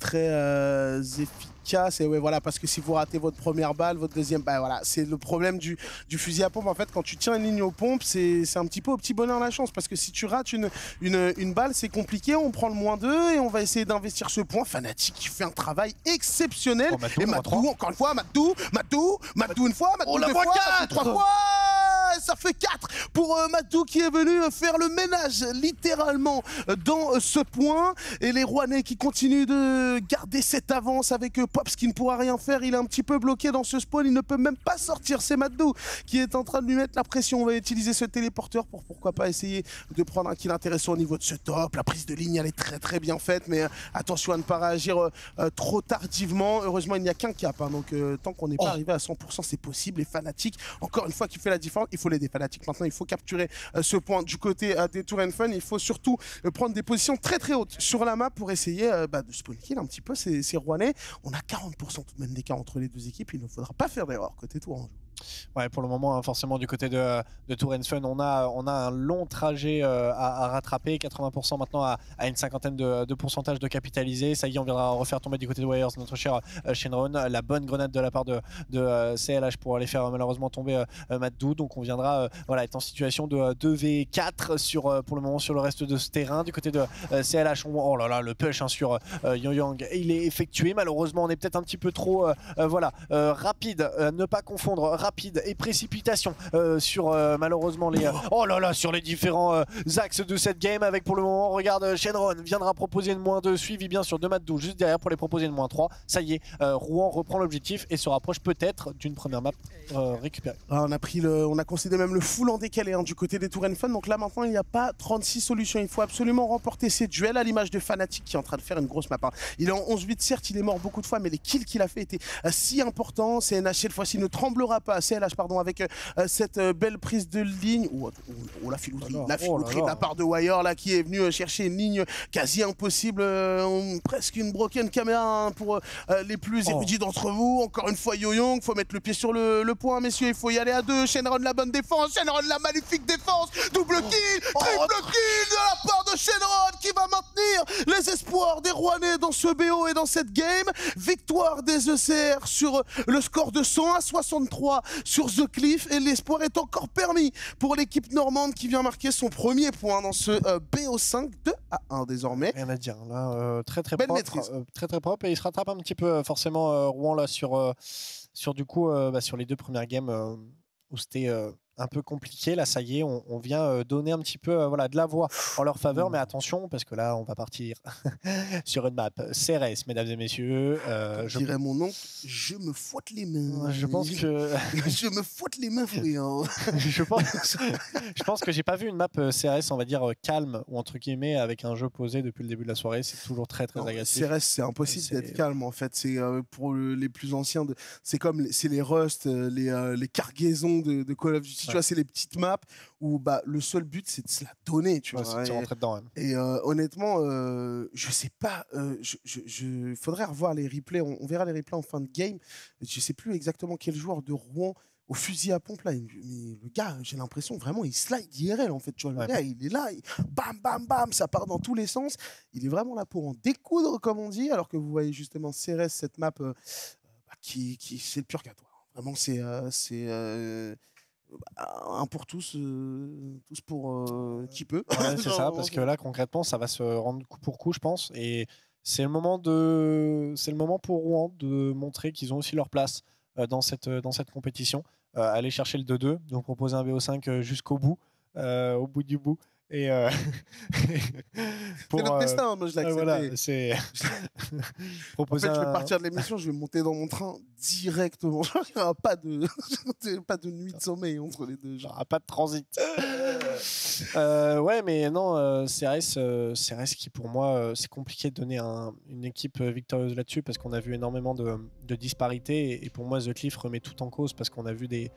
très efficace. Et ouais, voilà, parce que si vous ratez votre première balle, votre deuxième, voilà, c'est le problème du fusil à pompe. En fait, quand tu tiens une ligne aux pompes, c'est un petit peu au petit bonheur la chance. Parce que si tu rates une balle, c'est compliqué. On prend le -2 et on va essayer d'investir ce point. Fnatic qui fait un travail exceptionnel. Madou, et Madou, encore une fois, Madou une fois, Madou deux fois, Madou 3 fois. CRS, ça fait 4 pour Madou qui est venu faire le ménage littéralement dans ce point. Et les Rouennais qui continuent de garder cette avance avec Pops qui ne pourra rien faire. Il est un petit peu bloqué dans ce spawn, il ne peut même pas sortir. C'est Madou qui est en train de lui mettre la pression. On va utiliser ce téléporteur pour pourquoi pas essayer de prendre un kill intéressant au niveau de ce top. La prise de ligne elle est très bien faite, mais attention à ne pas réagir trop tardivement. Heureusement il n'y a qu'un cap, hein, donc tant qu'on n'est pas arrivé à 100% c'est possible. Les fanatiques, encore une fois qui fait la différence, il faut les fanatiques. Maintenant il faut capturer ce point du côté des Tour and Fun. Il faut surtout prendre des positions très hautes sur la map pour essayer de spawn kill un petit peu ces Rouennais. On a 40% tout de même d'écart entre les deux équipes, il ne faudra pas faire d'erreur côté Tourangeau. Ouais, pour le moment, hein, forcément, du côté de Tour and Fun, on a un long trajet à rattraper. 80% maintenant à une cinquantaine de pourcentage de capitalisé. Ça y est, on viendra refaire tomber du côté de Warriors notre cher Shenron. La bonne grenade de la part de CLH pour aller faire malheureusement tomber Madou. Donc on viendra voilà, être en situation de 2v4 pour le moment sur le reste de ce terrain. Du côté de CLH, oh là là, le push hein, sur Yoyang, il est effectué. Malheureusement, on est peut-être un petit peu trop rapide. Ne pas confondre rapide et précipitation sur malheureusement les oh là là sur les différents axes de cette game. Avec pour le moment, regarde, Shenron viendra proposer une -2 suivi bien sûr de Madou juste derrière pour les proposer une -3. Ça y est, Rouen reprend l'objectif et se rapproche peut-être d'une première map récupérée. On a concédé même le full en décalé hein, du côté des Tour and Fun. Donc là maintenant il n'y a pas 36 solutions. Il faut absolument remporter ces duels à l'image de Fnatic qui est en train de faire une grosse map. Hein. Il est en 11-8 certes, il est mort beaucoup de fois, mais les kills qu'il a fait étaient si importants. CNH cette fois-ci ne tremblera pas. CLH pardon, avec cette belle prise de ligne. La filouterie, de la part de Wire là qui est venu chercher une ligne quasi impossible, presque une broken caméra hein, pour les plus érudits d'entre vous. Encore une fois Yoyong, faut mettre le pied sur le point messieurs, il faut y aller à deux. Shenron la bonne défense, Shenron la magnifique défense, double kill, triple kill de la part de Shenron qui va maintenir les espoirs des Rouennais dans ce BO et dans cette game. Victoire des ECR sur le score de 101-63 sur The Cliff et l'espoir est encore permis pour l'équipe normande qui vient marquer son premier point dans ce BO5 2-1 désormais. Rien à dire là, très propre et il se rattrape un petit peu forcément Rouen là sur du coup sur les deux premières games où c'était un peu compliqué. Là ça y est, on vient donner un petit peu voilà, de la voix en leur faveur, mais attention parce que là on va partir sur une map CRS mesdames et messieurs. Je dirais mon nom, je me fouette les mains. Je pense que je me fouette les mains frère. je pense que j'ai pas vu une map CRS on va dire calme ou entre guillemets avec un jeu posé depuis le début de la soirée. C'est toujours très agressif. CRS c'est impossible d'être calme en fait. C'est pour les plus anciens c'est comme c'est les Rust, les cargaisons de Call of Duty. Tu vois, c'est les petites maps où le seul but c'est de se la donner, tu vois. C'est rentrer dedans. Et honnêtement, je sais pas, faudrait revoir les replays. On verra les replays en fin de game. Je sais plus exactement quel joueur de Rouen au fusil à pompe là, mais le gars, j'ai l'impression vraiment il slide IRL en fait. Tu vois, le gars, il est là, bam bam bam, ça part dans tous les sens. Il est vraiment là pour en découdre comme on dit, alors que vous voyez justement CRS cette map qui c'est le purgatoire. Vraiment, c'est un pour tous, tous pour qui peut. Ouais, c'est ça, parce que là concrètement ça va se rendre coup pour coup je pense, et c'est le moment pour Rouen de montrer qu'ils ont aussi leur place dans cette compétition, aller chercher le 2-2, donc proposer un BO5 jusqu'au bout, au bout du bout. Et pour, c'est notre destin, moi je l'accepte. Voilà, c'est en fait, je vais partir de l'émission, je vais monter dans mon train directement. Il n'y aura pas de nuit de sommeil entre les deux. Il n'y aura pas de transit. Ouais, mais non, CRS qui pour moi, c'est compliqué de donner une équipe victorieuse là-dessus parce qu'on a vu énormément de disparités et pour moi The Cliff remet tout en cause parce qu'on a vu des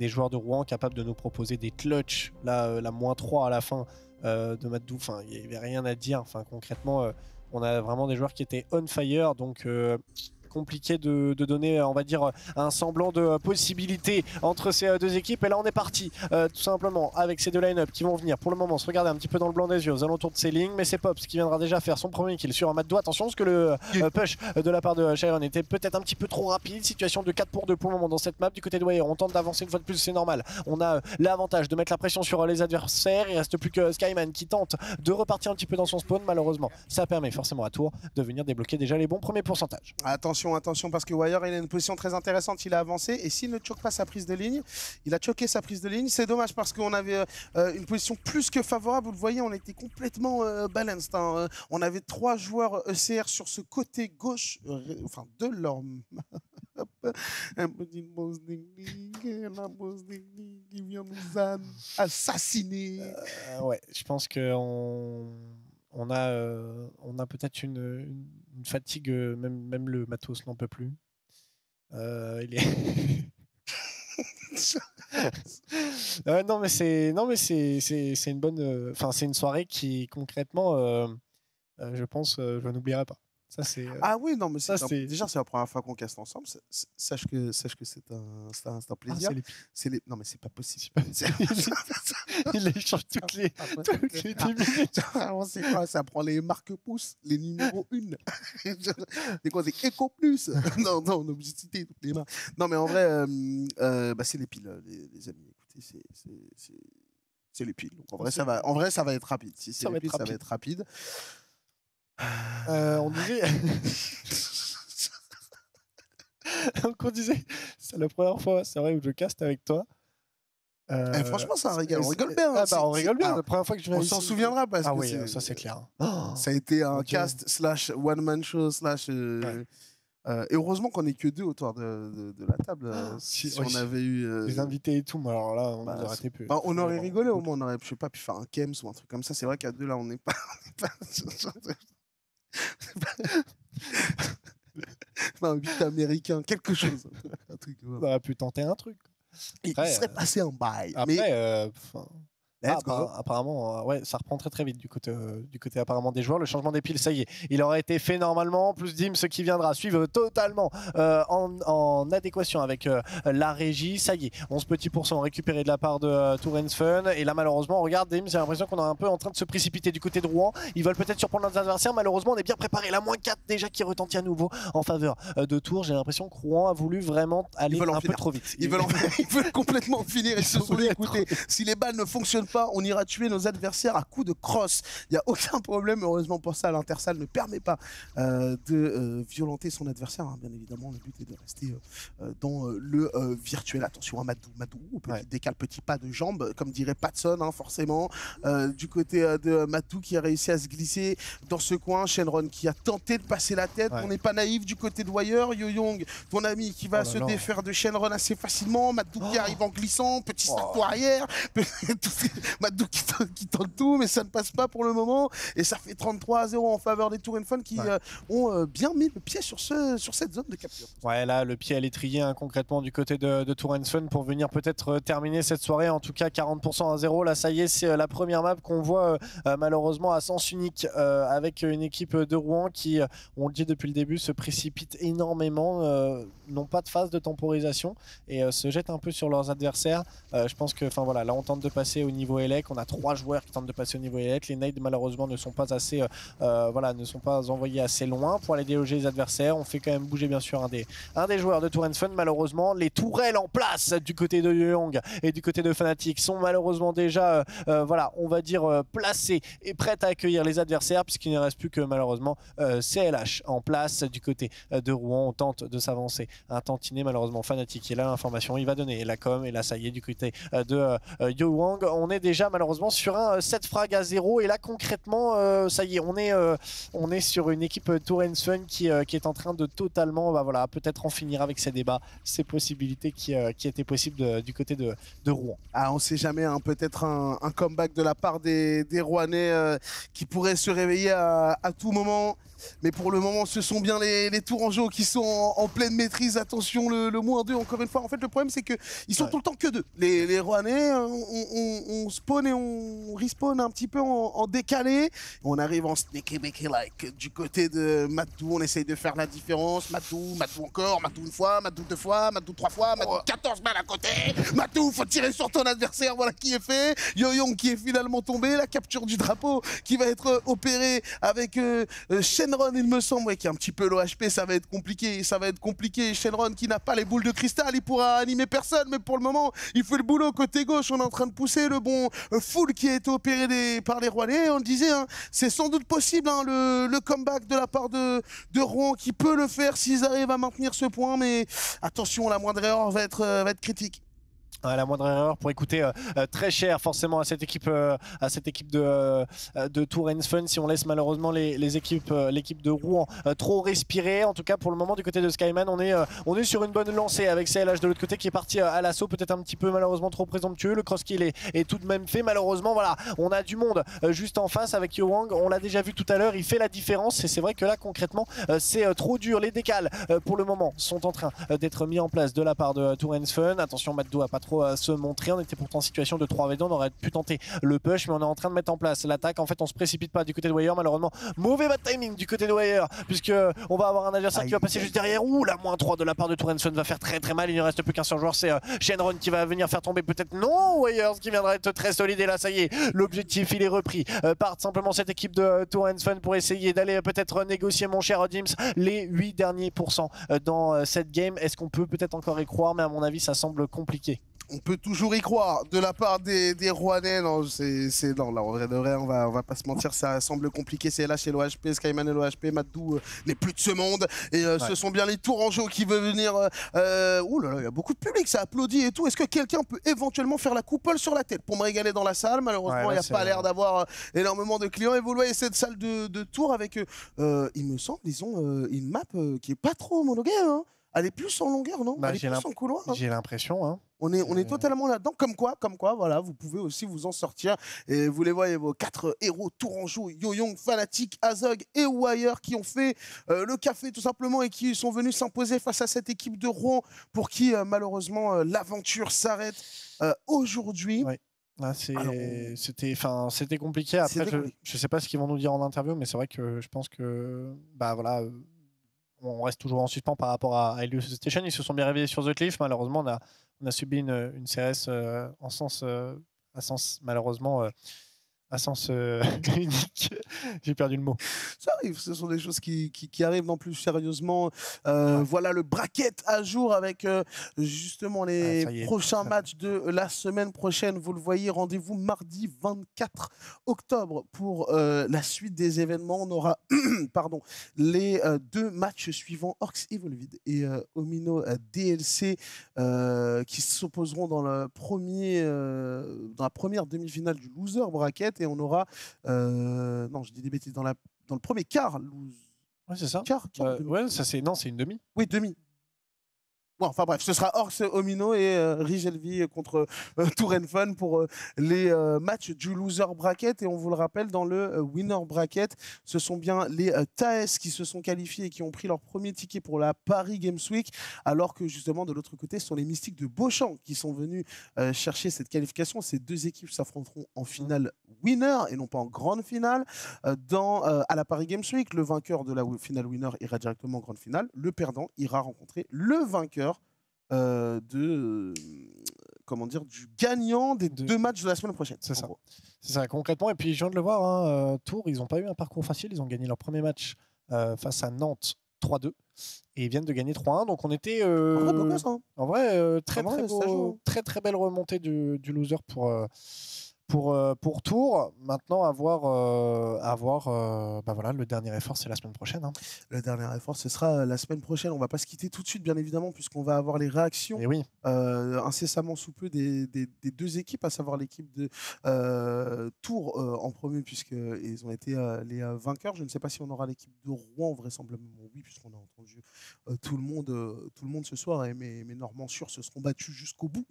joueurs de Rouen capables de nous proposer des clutches, là, la -3 à la fin de Madou, enfin il n'y avait rien à dire, enfin concrètement on a vraiment des joueurs qui étaient on fire, donc compliqué de donner on va dire un semblant de possibilité entre ces deux équipes. Et là on est parti tout simplement avec ces deux line-up qui vont venir pour le moment se regarder un petit peu dans le blanc des yeux aux alentours de ces lignes, mais c'est Pops qui viendra déjà faire son premier kill sur un Madou. Attention parce que le push de la part de Shenron était peut-être un petit peu trop rapide, situation de 4 pour 2 pour le moment dans cette map du côté de Wire. On tente d'avancer une fois de plus, c'est normal, on a l'avantage de mettre la pression sur les adversaires, il reste plus que Skyman qui tente de repartir un petit peu dans son spawn. Malheureusement ça permet forcément à Tour de venir débloquer déjà les bons premiers pourcentages. Attention attention, parce que Wire, il a une position très intéressante, il a avancé, et s'il ne choque pas sa prise de ligne, il a choqué sa prise de ligne. C'est dommage parce qu'on avait une position plus que favorable, vous le voyez, on était complètement balanced. Hein. On avait 3 joueurs ECR sur ce côté gauche, enfin de leur un petit boss la boss qui vient nous assassiner. Ouais, je pense qu'on a peut-être une fatigue, même le matos n'en peut plus. Il est... non mais c'est une bonne, enfin c'est une soirée qui concrètement, je pense, je n'oublierai pas. Ça, ah oui, non, mais déjà, c'est la première fois qu'on caste ensemble. Sache que c'est un plaisir. Non, mais c'est pas possible. Il échange toutes les 10 minutes. C'est quoi? Ça prend les marque-pouces, les numéros 1. C'est quoi? C'est Eco Plus. Non, on est obligé de citer toutes les marques. Non, mais en vrai, c'est les piles, les amis. Écoutez, c'est les piles. Donc, en vrai, ça va être rapide. Si c'est les piles, ça va être rapide. On disait donc on disait c'est la première fois, c'est vrai, où je caste avec toi. Franchement, c'est un régal. On rigole bien. On rigole bien. La première fois que je viens on s'en souviendra parce que ça c'est clair. Ça a été un cast / one man show / et heureusement qu'on n'est que 2 autour de la table. Si on avait eu des invités et tout, mais alors là, on aurait été peu. On aurait rigolé au moins, on aurait, je sais pas, pu faire un Kems ou un truc comme ça. C'est vrai qu'à 2 là, on n'est pas. Un 8 américain, quelque chose. Un truc, on aurait pu tenter un truc. Il serait passé un bail. Après, apparemment, ouais, ça reprend très vite du côté apparemment des joueurs. Le changement des piles, ça y est, il aurait été fait normalement. Plus Dim, ce qui viendra suivre totalement en adéquation avec la régie. Ça y est, 11 petits pourcents récupérés de la part de Tourens Fun. Et là, malheureusement, on regarde Dim, j'ai l'impression qu'on est un peu en train de se précipiter du côté de Rouen. Ils veulent peut-être surprendre leurs adversaires. Malheureusement, on est bien préparé. La -4 déjà qui retentit à nouveau en faveur de Tours. J'ai l'impression que Rouen a voulu vraiment aller un peu trop vite. Ils veulent complètement finir. Ils se sont dit, écoutez, si les balles ne fonctionnent pas, on ira tuer nos adversaires à coups de crosse. Il n'y a aucun problème. Heureusement pour ça, l'Intersal ne permet pas de violenter son adversaire. Hein. Bien évidemment, le but est de rester dans le virtuel. Attention à Madou, petit décale, petit pas de jambe, comme dirait Patson, hein, forcément. Du côté de Madou qui a réussi à se glisser dans ce coin. Shenron qui a tenté de passer la tête. On n'est pas naïf du côté de Wire. Yo-Young, ton ami qui va se défaire de Shenron assez facilement. Madou qui arrive en glissant. Petit salto arrière. Madou qui tente tout, mais ça ne passe pas pour le moment. Et ça fait 33-0 en faveur des Tour Fun qui ont bien mis le pied sur cette zone de capture. Ouais, là, le pied à l'étrier concrètement du côté de Tour Fun pour venir peut-être terminer cette soirée. En tout cas, 40% à 0. Là, ça y est, c'est la première map qu'on voit malheureusement à sens unique avec une équipe de Rouen qui, on le dit depuis le début, se précipite énormément, n'ont pas de phase de temporisation et se jettent un peu sur leurs adversaires. Je pense que, enfin voilà, là, on tente de passer au niveau ELEC. On a 3 joueurs qui tentent de passer au niveau ELEC. Les nades malheureusement ne sont pas assez, ne sont pas envoyés assez loin pour aller déloger les adversaires. On fait quand même bouger bien sûr un des joueurs de Tour Fun. Malheureusement, les tourelles en place du côté de Young et du côté de Fnatic sont malheureusement déjà, on va dire placés et prêtes à accueillir les adversaires puisqu'il ne reste plus que malheureusement CLH en place du côté de Rouen. On tente de s'avancer. Un tantinet malheureusement Fnatic est là, l'information il va donner la com et là ça y est du côté de Yo Wang. On est déjà malheureusement sur un 7 frag à 0 et là concrètement ça y est on est sur une équipe Tour Fun qui est en train de totalement peut-être en finir avec ces débats, ces possibilités qui étaient possibles du côté de Rouen. On sait jamais, hein, peut-être un comeback de la part des Rouennais qui pourraient se réveiller à tout moment. Mais pour le moment, ce sont bien les Tourangeaux qui sont en pleine maîtrise. Attention, le -2, encore une fois. En fait, le problème, c'est qu'ils sont tout le temps que 2. Les Rouennais, on spawn et on respawn un petit peu en décalé. On arrive en sneaky-beaky-like du côté de Madou. On essaye de faire la différence. Madou encore, Madou une fois, Madou 2 fois, Madou 3 fois, Madou 14 balles à côté. Madou, faut tirer sur ton adversaire. Voilà qui est fait. Yo-Young qui est finalement tombé. La capture du drapeau qui va être opérée avec Shen Shenron, il me semble, ouais, qui est un petit peu l'OHP, ça va être compliqué. Shenron qui n'a pas les boules de cristal, il pourra animer personne, mais pour le moment, il fait le boulot côté gauche. On est en train de pousser le bon Full qui a été opéré par les Rouennais. On le disait, hein, c'est sans doute possible, hein, le comeback de la part de Rouen qui peut le faire s'ils arrivent à maintenir ce point, mais attention, la moindre erreur va être critique. La moindre erreur pour coûter très cher forcément à cette équipe de Tour Fun si on laisse malheureusement l'équipe de Rouen trop respirer. En tout cas pour le moment du côté de Skyman on est sur une bonne lancée avec CLH de l'autre côté qui est parti à l'assaut, peut-être un petit peu malheureusement trop présomptueux. Le cross-kill est tout de même fait malheureusement. Voilà, on a du monde juste en face avec Yo Wang, on l'a déjà vu tout à l'heure, il fait la différence et c'est vrai que là concrètement c'est trop dur. Les décales pour le moment sont en train d'être mis en place de la part de Tour Fun. Attention, Maddo a pas trop à se montrer, on était pourtant en situation de 3v2, on aurait pu tenter le push mais on est en train de mettre en place l'attaque. En fait on se précipite pas du côté de Wire, malheureusement mauvais bad timing du côté de Wire puisque on va avoir un adversaire qui va passer juste derrière. Ouh, la -3 de la part de Tourenson va faire très très mal, il ne reste plus qu'un seul joueur, c'est Shenron qui va venir faire tomber peut-être, non, Wires qui viendra être très solide et là ça y est, l'objectif il est repris par simplement cette équipe de Tourenson pour essayer d'aller peut-être négocier mon cher Dims les 8 derniers pourcents dans cette game. Est-ce qu'on peut peut-être encore y croire, mais à mon avis ça semble compliqué. On peut toujours y croire de la part des Rouennais. Non, non, là, en vrai de vrai, on va pas se mentir, ça semble compliqué. C'est là chez l'OHP, Skyman et l'OHP, Madou n'est plus de ce monde. Et ce sont bien les Tourangeaux qui veulent venir. Ouh là là, il y a beaucoup de public, ça applaudit et tout. Est-ce que quelqu'un peut éventuellement faire la coupole sur la tête pour me régaler dans la salle? Malheureusement, il n'y a pas l'air d'avoir énormément de clients. Et vous voyez cette salle de tour avec, il me semble, disons, une map qui est pas trop homologuée. Hein. Elle est plus en longueur, non? Elle est plus en couloir. Hein. J'ai l'impression, hein. On est totalement là-dedans, comme quoi, voilà, vous pouvez aussi vous en sortir. Et vous les voyez, vos 4 héros tourangeaux, Yo-Young, Fnatic, Azog et Wire, qui ont fait le café tout simplement et qui sont venus s'imposer face à cette équipe de Rouen pour qui, malheureusement, l'aventure s'arrête aujourd'hui. Ouais. Ah, c'était compliqué. Après, je sais pas ce qu'ils vont nous dire en interview, mais c'est vrai que je pense que bah voilà, on reste toujours en suspens par rapport à Helios Station. Ils se sont bien réveillés sur The Cliff. Malheureusement, on a subi une CRS à sens malheureusement à sens unique. J'ai perdu le mot. Ça arrive, ce sont des choses qui arrivent non plus sérieusement. Voilà le bracket à jour avec justement les prochains matchs de la semaine prochaine. Vous le voyez, rendez-vous mardi 24 octobre pour la suite des événements. On aura pardon, les 2 matchs suivants, Orcs Evolved et Omino DLC qui s'opposeront dans la première demi-finale du loser bracket. Et on aura, non, je dis des bêtises, dans le premier quart. Ouais, c'est ça. Ouais, ça c'est une demi. Oui, demi. Bon, enfin bref, ce sera Orcs Omino et Rigelvi contre Tour Fun pour les matchs du loser bracket. Et on vous le rappelle, dans le winner bracket, ce sont bien les Taes qui se sont qualifiés et qui ont pris leur premier ticket pour la Paris Games Week, alors que justement de l'autre côté, ce sont les Mystiques de Beauchamp qui sont venus chercher cette qualification. Ces 2 équipes s'affronteront en finale winner et non pas en grande finale à la Paris Games Week. Le vainqueur de la finale winner ira directement en grande finale. Le perdant ira rencontrer le vainqueur du gagnant des 2 matchs de la semaine prochaine. C'est ça. C'est ça, concrètement. Et puis je viens de le voir, hein, Tours, ils n'ont pas eu un parcours facile. Ils ont gagné leur premier match face à Nantes 3-2 et ils viennent de gagner 3-1. Donc on était en vrai très belle remontée du loser pour Tours. Maintenant, à voir bah voilà, le dernier effort, c'est la semaine prochaine. Hein. Le dernier effort, ce sera la semaine prochaine. On ne va pas se quitter tout de suite, bien évidemment, puisqu'on va avoir les réactions incessamment sous peu des 2 équipes, à savoir l'équipe de Tours en premier, puisqu'ils ont été les vainqueurs. Je ne sais pas si on aura l'équipe de Rouen, vraisemblablement oui, puisqu'on a entendu tout le monde ce soir. Et mes Normands sûrs se seront battus jusqu'au bout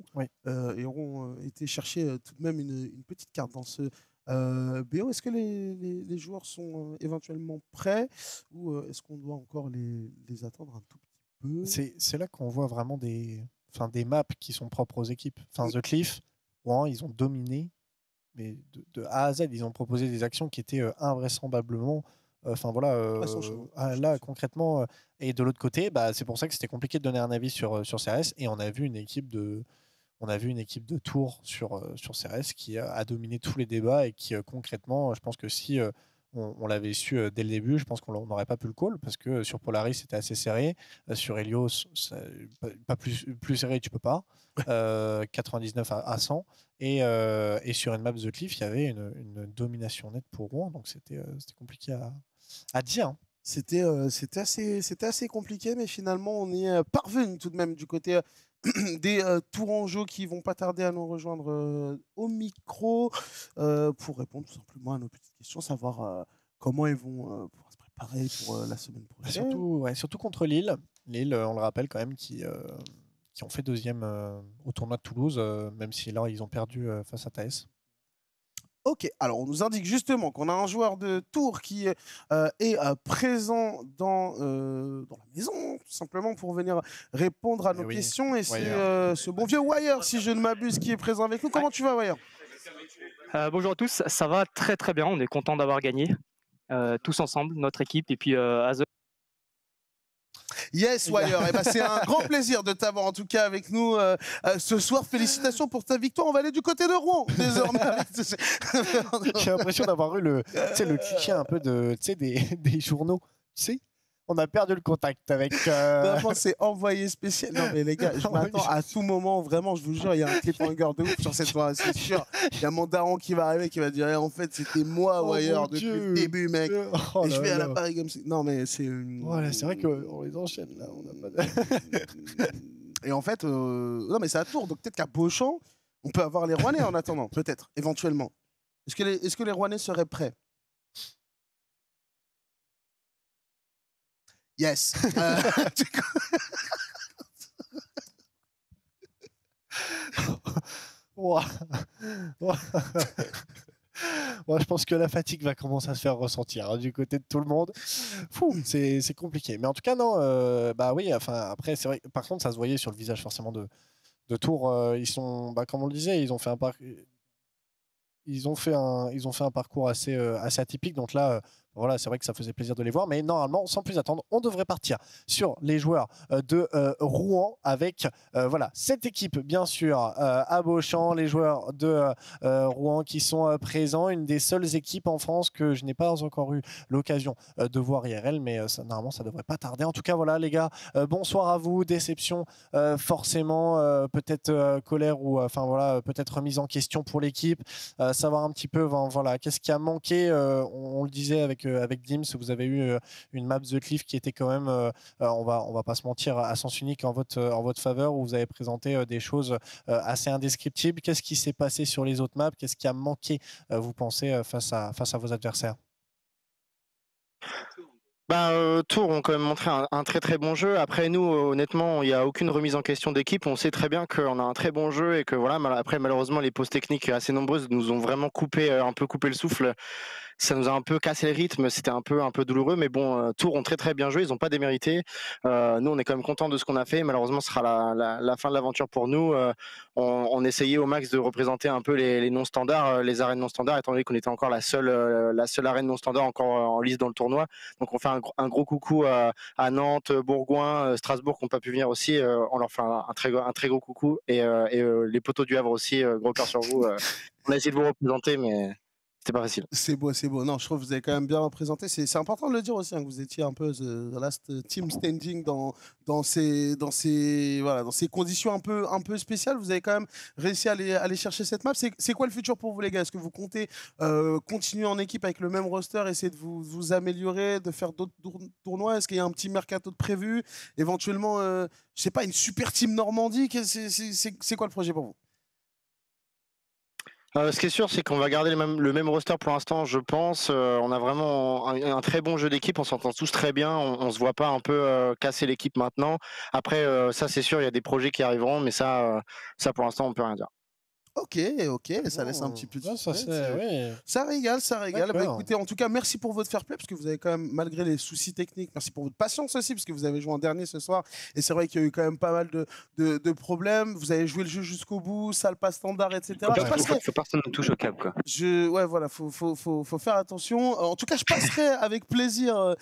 et auront été chercher tout de même une petite carte dans ce BO. Est-ce que les joueurs sont éventuellement prêts ou est-ce qu'on doit encore les attendre un tout petit peu? C'est là qu'on voit vraiment des maps qui sont propres aux équipes. The Cliff, Rouen, ils ont dominé, mais de A à Z, ils ont proposé des actions qui étaient invraisemblablement là concrètement. Et de l'autre côté, c'est pour ça que c'était compliqué de donner un avis sur CRS. Et on a vu une équipe de Tours sur CRS qui a dominé tous les débats et qui concrètement, je pense que si on l'avait su dès le début. Je pense qu'on n'aurait pas pu le call parce que sur Polaris, c'était assez serré. Sur Helios, pas plus serré, tu peux pas. 99 à 100. Et sur une map The Cliff, il y avait une domination nette pour Rouen. Donc, c'était compliqué à dire. Hein. C'était assez compliqué, mais finalement, on y est parvenu tout de même du côté des Tourangeaux qui vont pas tarder à nous rejoindre au micro pour répondre tout simplement à nos petites questions, savoir comment ils vont pouvoir se préparer pour la semaine prochaine. Surtout contre Lille. Lille, on le rappelle quand même, qui ont fait deuxième au tournoi de Toulouse, même si là, ils ont perdu face à Thaïs. Ok, alors on nous indique justement qu'on a un joueur de Tours qui est présent dans la maison, tout simplement pour venir répondre à nos questions. Et c'est ce bon vieux Wire, si je ne m'abuse, qui est présent avec nous. Comment tu vas, Wire? Bonjour à tous, ça va très très bien, on est content d'avoir gagné, tous ensemble, notre équipe, et puis Yes, Wire, et ben, c'est un grand plaisir de t'avoir en tout cas avec nous ce soir. Félicitations pour ta victoire. On va aller du côté de Rouen désormais. J'ai l'impression d'avoir eu le cliché un peu des journaux. Tu sais, on a perdu le contact avec. Non, c'est envoyé spécial. Non, mais les gars, je m'attends à tout moment, vraiment, je vous jure, il y a un cliffhanger de ouf sur cette soirée, c'est sûr. Il y a mon daron qui va arriver, qui va dire en fait, c'était moi, Wire, depuis le début, mec. Et je vais à la Paris comme ça. Non, mais c'est. Voilà, c'est vrai qu'on les enchaîne là. On a pas Et en fait, non, mais c'est à Tours, donc peut-être qu'à Beauchamp, on peut avoir les Rouennais en attendant, peut-être, éventuellement. Est-ce que les Rouennais seraient prêts? Yes. Je pense que la fatigue va commencer à se faire ressentir du côté de tout le monde. C'est compliqué. Mais en tout cas, non. Bah oui. Enfin, après, c'est vrai. Par contre, ça se voyait sur le visage forcément de Tours. Ils sont, comme on le disait, ils ont fait un parcours assez atypique. Donc là, voilà, c'est vrai que ça faisait plaisir de les voir. Mais normalement, sans plus attendre, on devrait partir sur les joueurs de Rouen avec cette équipe, bien sûr, à Beauchamp. Les joueurs de Rouen qui sont présents. Une des seules équipes en France que je n'ai pas encore eu l'occasion de voir IRL. Mais normalement, ça ne devrait pas tarder. En tout cas, voilà, les gars, bonsoir à vous. Déception, forcément. Peut-être colère ou peut-être remise en question pour l'équipe. Savoir un petit peu qu'est-ce qui a manqué. On le disait avec Dims, vous avez eu une map The Cliff qui était quand même, on va pas se mentir, à sens unique en votre faveur, où vous avez présenté des choses assez indescriptibles. Qu'est-ce qui s'est passé sur les autres maps? Qu'est-ce qui a manqué, vous pensez, face à vos adversaires? Tours ont quand même montré un très très bon jeu. Après nous, honnêtement, il n'y a aucune remise en question d'équipe. On sait très bien qu'on a un très bon jeu et que voilà. Après, malheureusement, les pauses techniques assez nombreuses nous ont vraiment un peu coupé le souffle. Ça nous a un peu cassé le rythme. C'était un peu douloureux, mais bon, Tours ont très très bien joué. Ils n'ont pas démérité. Nous, on est quand même contents de ce qu'on a fait. Malheureusement, ce sera la fin de l'aventure pour nous. On essayait au max de représenter un peu les non-standards, les arènes non-standards, étant donné qu'on était encore la seule arène non-standard encore en lice dans le tournoi. Donc on fait un gros coucou à Nantes, Bourgoin, Strasbourg qui n'ont pas pu venir aussi. On leur fait un très gros coucou. Et les poteaux du Havre aussi, gros cœur sur vous. On a essayé de vous représenter, mais c'était pas facile. C'est beau, c'est beau. Non, je trouve que vous avez quand même bien représenté. C'est important de le dire aussi, hein, que vous étiez un peu the last team standing dans ces conditions un peu spéciales. Vous avez quand même réussi à aller chercher cette map. C'est quoi le futur pour vous, les gars? Est-ce que vous comptez continuer en équipe avec le même roster, essayer de vous améliorer, de faire d'autres tournois? Est-ce qu'il y a un petit mercato de prévu? Éventuellement, je sais pas, une super team Normandie? C'est quoi le projet pour vous? Ce qui est sûr, c'est qu'on va garder le même roster pour l'instant, je pense. On a vraiment un très bon jeu d'équipe, on s'entend tous très bien, on se voit pas un peu casser l'équipe maintenant. Après, ça c'est sûr, il y a des projets qui arriveront, mais ça pour l'instant, on peut rien dire. Ok, ça laisse un petit peu de suspense. Ouais. Ça régale. Bah, écoutez, en tout cas, merci pour votre fair play, parce que vous avez quand même, malgré les soucis techniques, merci pour votre patience aussi, parce que vous avez joué en dernier ce soir, et c'est vrai qu'il y a eu quand même pas mal de problèmes. Vous avez joué le jeu jusqu'au bout, salle pas standard, etc. Faut personne ne touche au câble, quoi. Ouais, voilà, faut faire attention. En tout cas, je passerai avec plaisir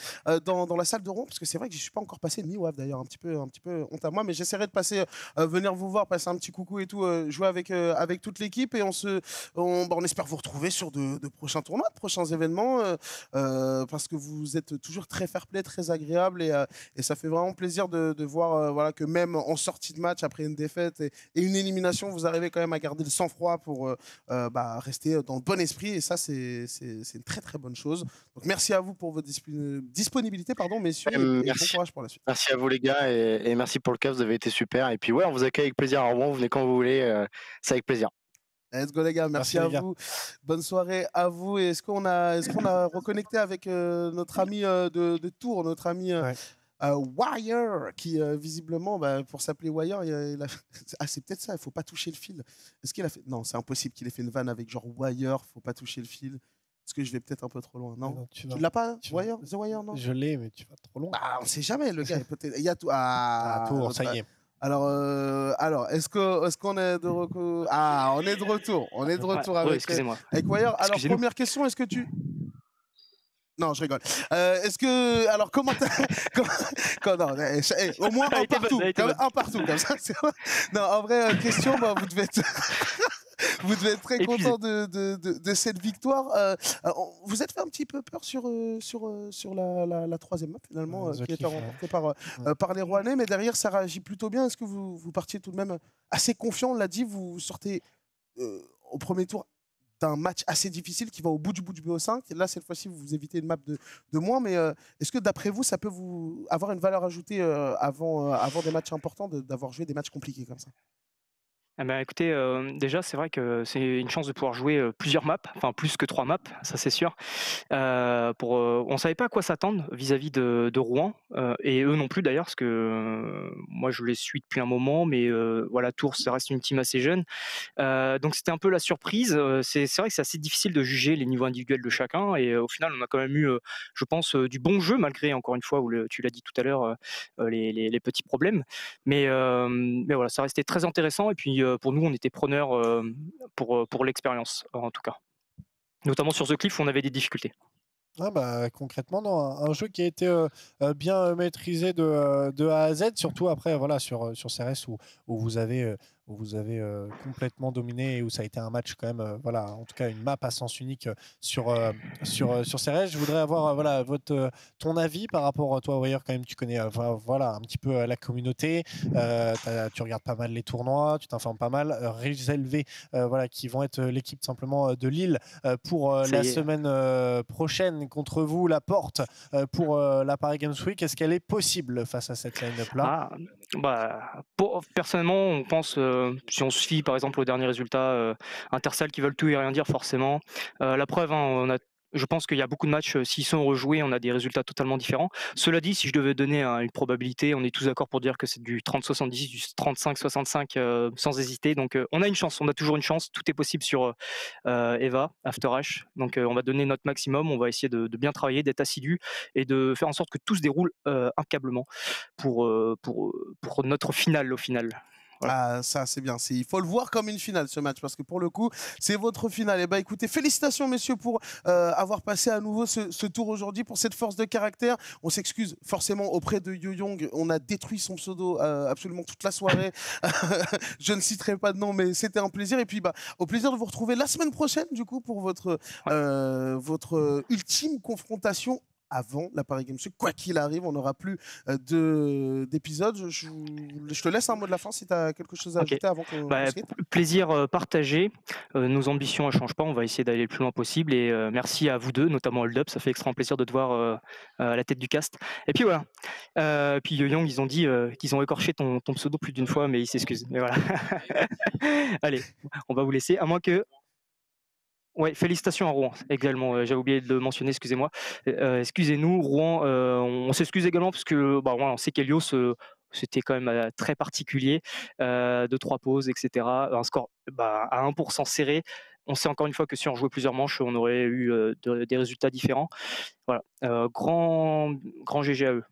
dans la salle de Rouen, parce que c'est vrai que je suis pas encore passé, ni WAF d'ailleurs, un petit peu honte à moi, mais j'essaierai de passer, venir vous voir, passer un petit coucou et tout, jouer avec avec toute l'équipe et on espère vous retrouver sur de prochains tournois, de prochains événements, parce que vous êtes toujours très fair-play, très agréable et ça fait vraiment plaisir de voir voilà, que même en sortie de match, après une défaite et une élimination, vous arrivez quand même à garder le sang-froid pour rester dans le bon esprit et ça, c'est une très très bonne chose. Donc merci à vous pour votre disponibilité, messieurs, et bon courage pour la suite. Merci à vous les gars et merci pour le cas, vous avez été super. Et puis ouais, on vous accueille avec plaisir à Rouen, vous venez quand vous voulez, c'est avec plaisir. Let's go les gars, merci à vous. Bonne soirée à vous. Et est-ce qu'on a reconnecté avec notre ami de Tours, notre ami Wire, qui visiblement, pour s'appeler Wire, c'est peut-être ça, il ne faut pas toucher le fil. Est-ce qu'il a fait... Non, c'est impossible qu'il ait fait une vanne avec genre Wire, il ne faut pas toucher le fil. Est-ce que je vais peut-être un peu trop loin? Non, tu l'as pas, Wire? The Wire, non? Je l'ai, mais tu vas trop loin. Ah, on ne sait jamais, le gars. Il y a tout. Tours, ça y est. Alors, est-ce qu'on est de retour? Ah, on est de retour. On est de retour avec Wire. Alors, première question, est-ce que tu... Non, je rigole. Est-ce que... Alors, comment... non, au moins un partout. Un partout, comme ça. Non, en vrai, question, vous devez être... Vous devez être très content de cette victoire. Vous êtes fait un petit peu peur sur la troisième map, finalement, qui a été remportée par les Rouennais, mais derrière, ça réagit plutôt bien. Est-ce que vous partiez tout de même assez confiant? On l'a dit, vous sortez au premier tour d'un match assez difficile qui va au bout du BO5. Et là, cette fois-ci, vous évitez une map de moins, mais est-ce que, d'après vous, ça peut vous avoir une valeur ajoutée avant des matchs importants, d'avoir joué des matchs compliqués comme ça? Eh ben, écoutez, déjà, c'est vrai que c'est une chance de pouvoir jouer plusieurs maps, enfin plus que 3 maps, ça c'est sûr. On savait pas à quoi s'attendre vis-à-vis de Rouen, et eux non plus d'ailleurs, parce que moi je les suis depuis un moment, mais voilà, Tours, ça reste une team assez jeune. Donc c'était un peu la surprise. C'est vrai que c'est assez difficile de juger les niveaux individuels de chacun, et au final, on a quand même eu, je pense, du bon jeu, malgré, encore une fois, tu l'as dit tout à l'heure, les petits problèmes. Mais voilà, ça restait très intéressant, et puis pour nous, on était preneurs pour l'expérience, en tout cas. Notamment sur The Cliff, où on avait des difficultés. Concrètement, non, un jeu qui a été bien maîtrisé de A à Z, surtout après voilà, sur CRS où vous avez complètement dominé et où ça a été un match quand même, voilà, en tout cas une map à sens unique sur CRS. Je voudrais avoir ton avis par rapport à toi, Wire, quand même, tu connais voilà, un petit peu la communauté, tu regardes pas mal les tournois, tu t'informes pas mal. Réselvé, voilà, qui vont être l'équipe simplement de Lille pour la semaine prochaine contre vous, la porte pour la Paris Games Week. Est-ce qu'elle est possible face à cette line-up-là? Personnellement, on pense, si on se fie par exemple aux derniers résultats, Intercell qui veulent tout et rien dire forcément. La preuve, hein, je pense qu'il y a beaucoup de matchs, s'ils sont rejoués, on a des résultats totalement différents. Cela dit, si je devais donner une probabilité, on est tous d'accord pour dire que c'est du 30-70, du 35-65 sans hésiter. Donc on a une chance, on a toujours une chance. Tout est possible sur Eva, After H. Donc on va donner notre maximum, on va essayer de bien travailler, d'être assidu et de faire en sorte que tout se déroule impeccablement pour notre finale au final. Voilà. Ah, ça c'est bien, il faut le voir comme une finale ce match, parce que pour le coup c'est votre finale. Et écoutez, félicitations messieurs pour avoir passé à nouveau ce tour aujourd'hui, pour cette force de caractère. On s'excuse forcément auprès de Yo-Young, on a détruit son pseudo absolument toute la soirée. Je ne citerai pas de nom, mais c'était un plaisir. Et puis au plaisir de vous retrouver la semaine prochaine du coup pour votre ultime confrontation avant la Paris Games Week. Quoi qu'il arrive, on n'aura plus d'épisodes. Je te laisse un mot de la fin si tu as quelque chose à ajouter avant qu'on se quitte. Plaisir partagé. Nos ambitions ne changent pas. On va essayer d'aller le plus loin possible. Et merci à vous deux, notamment Hold Up. Ça fait extrêmement plaisir de te voir à la tête du cast. Et puis voilà. Puis Yo-Young, ils ont dit qu'ils ont écorché ton pseudo plus d'une fois, mais ils s'excusent. Mais voilà. Allez, on va vous laisser. À moins que... Ouais, félicitations à Rouen également. J'ai oublié de le mentionner, excusez-moi. Excusez-nous, Rouen. On s'excuse également parce que on sait qu'Elios, c'était quand même très particulier. 2-3 pauses, etc. Un score à 1% serré. On sait encore une fois que si on jouait plusieurs manches, on aurait eu des résultats différents. Voilà. Grand GG à eux.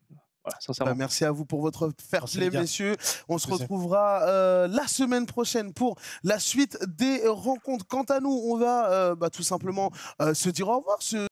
Voilà, merci à vous pour votre fair play, messieurs. On se retrouvera la semaine prochaine pour la suite des rencontres. Quant à nous, on va tout simplement se dire au revoir.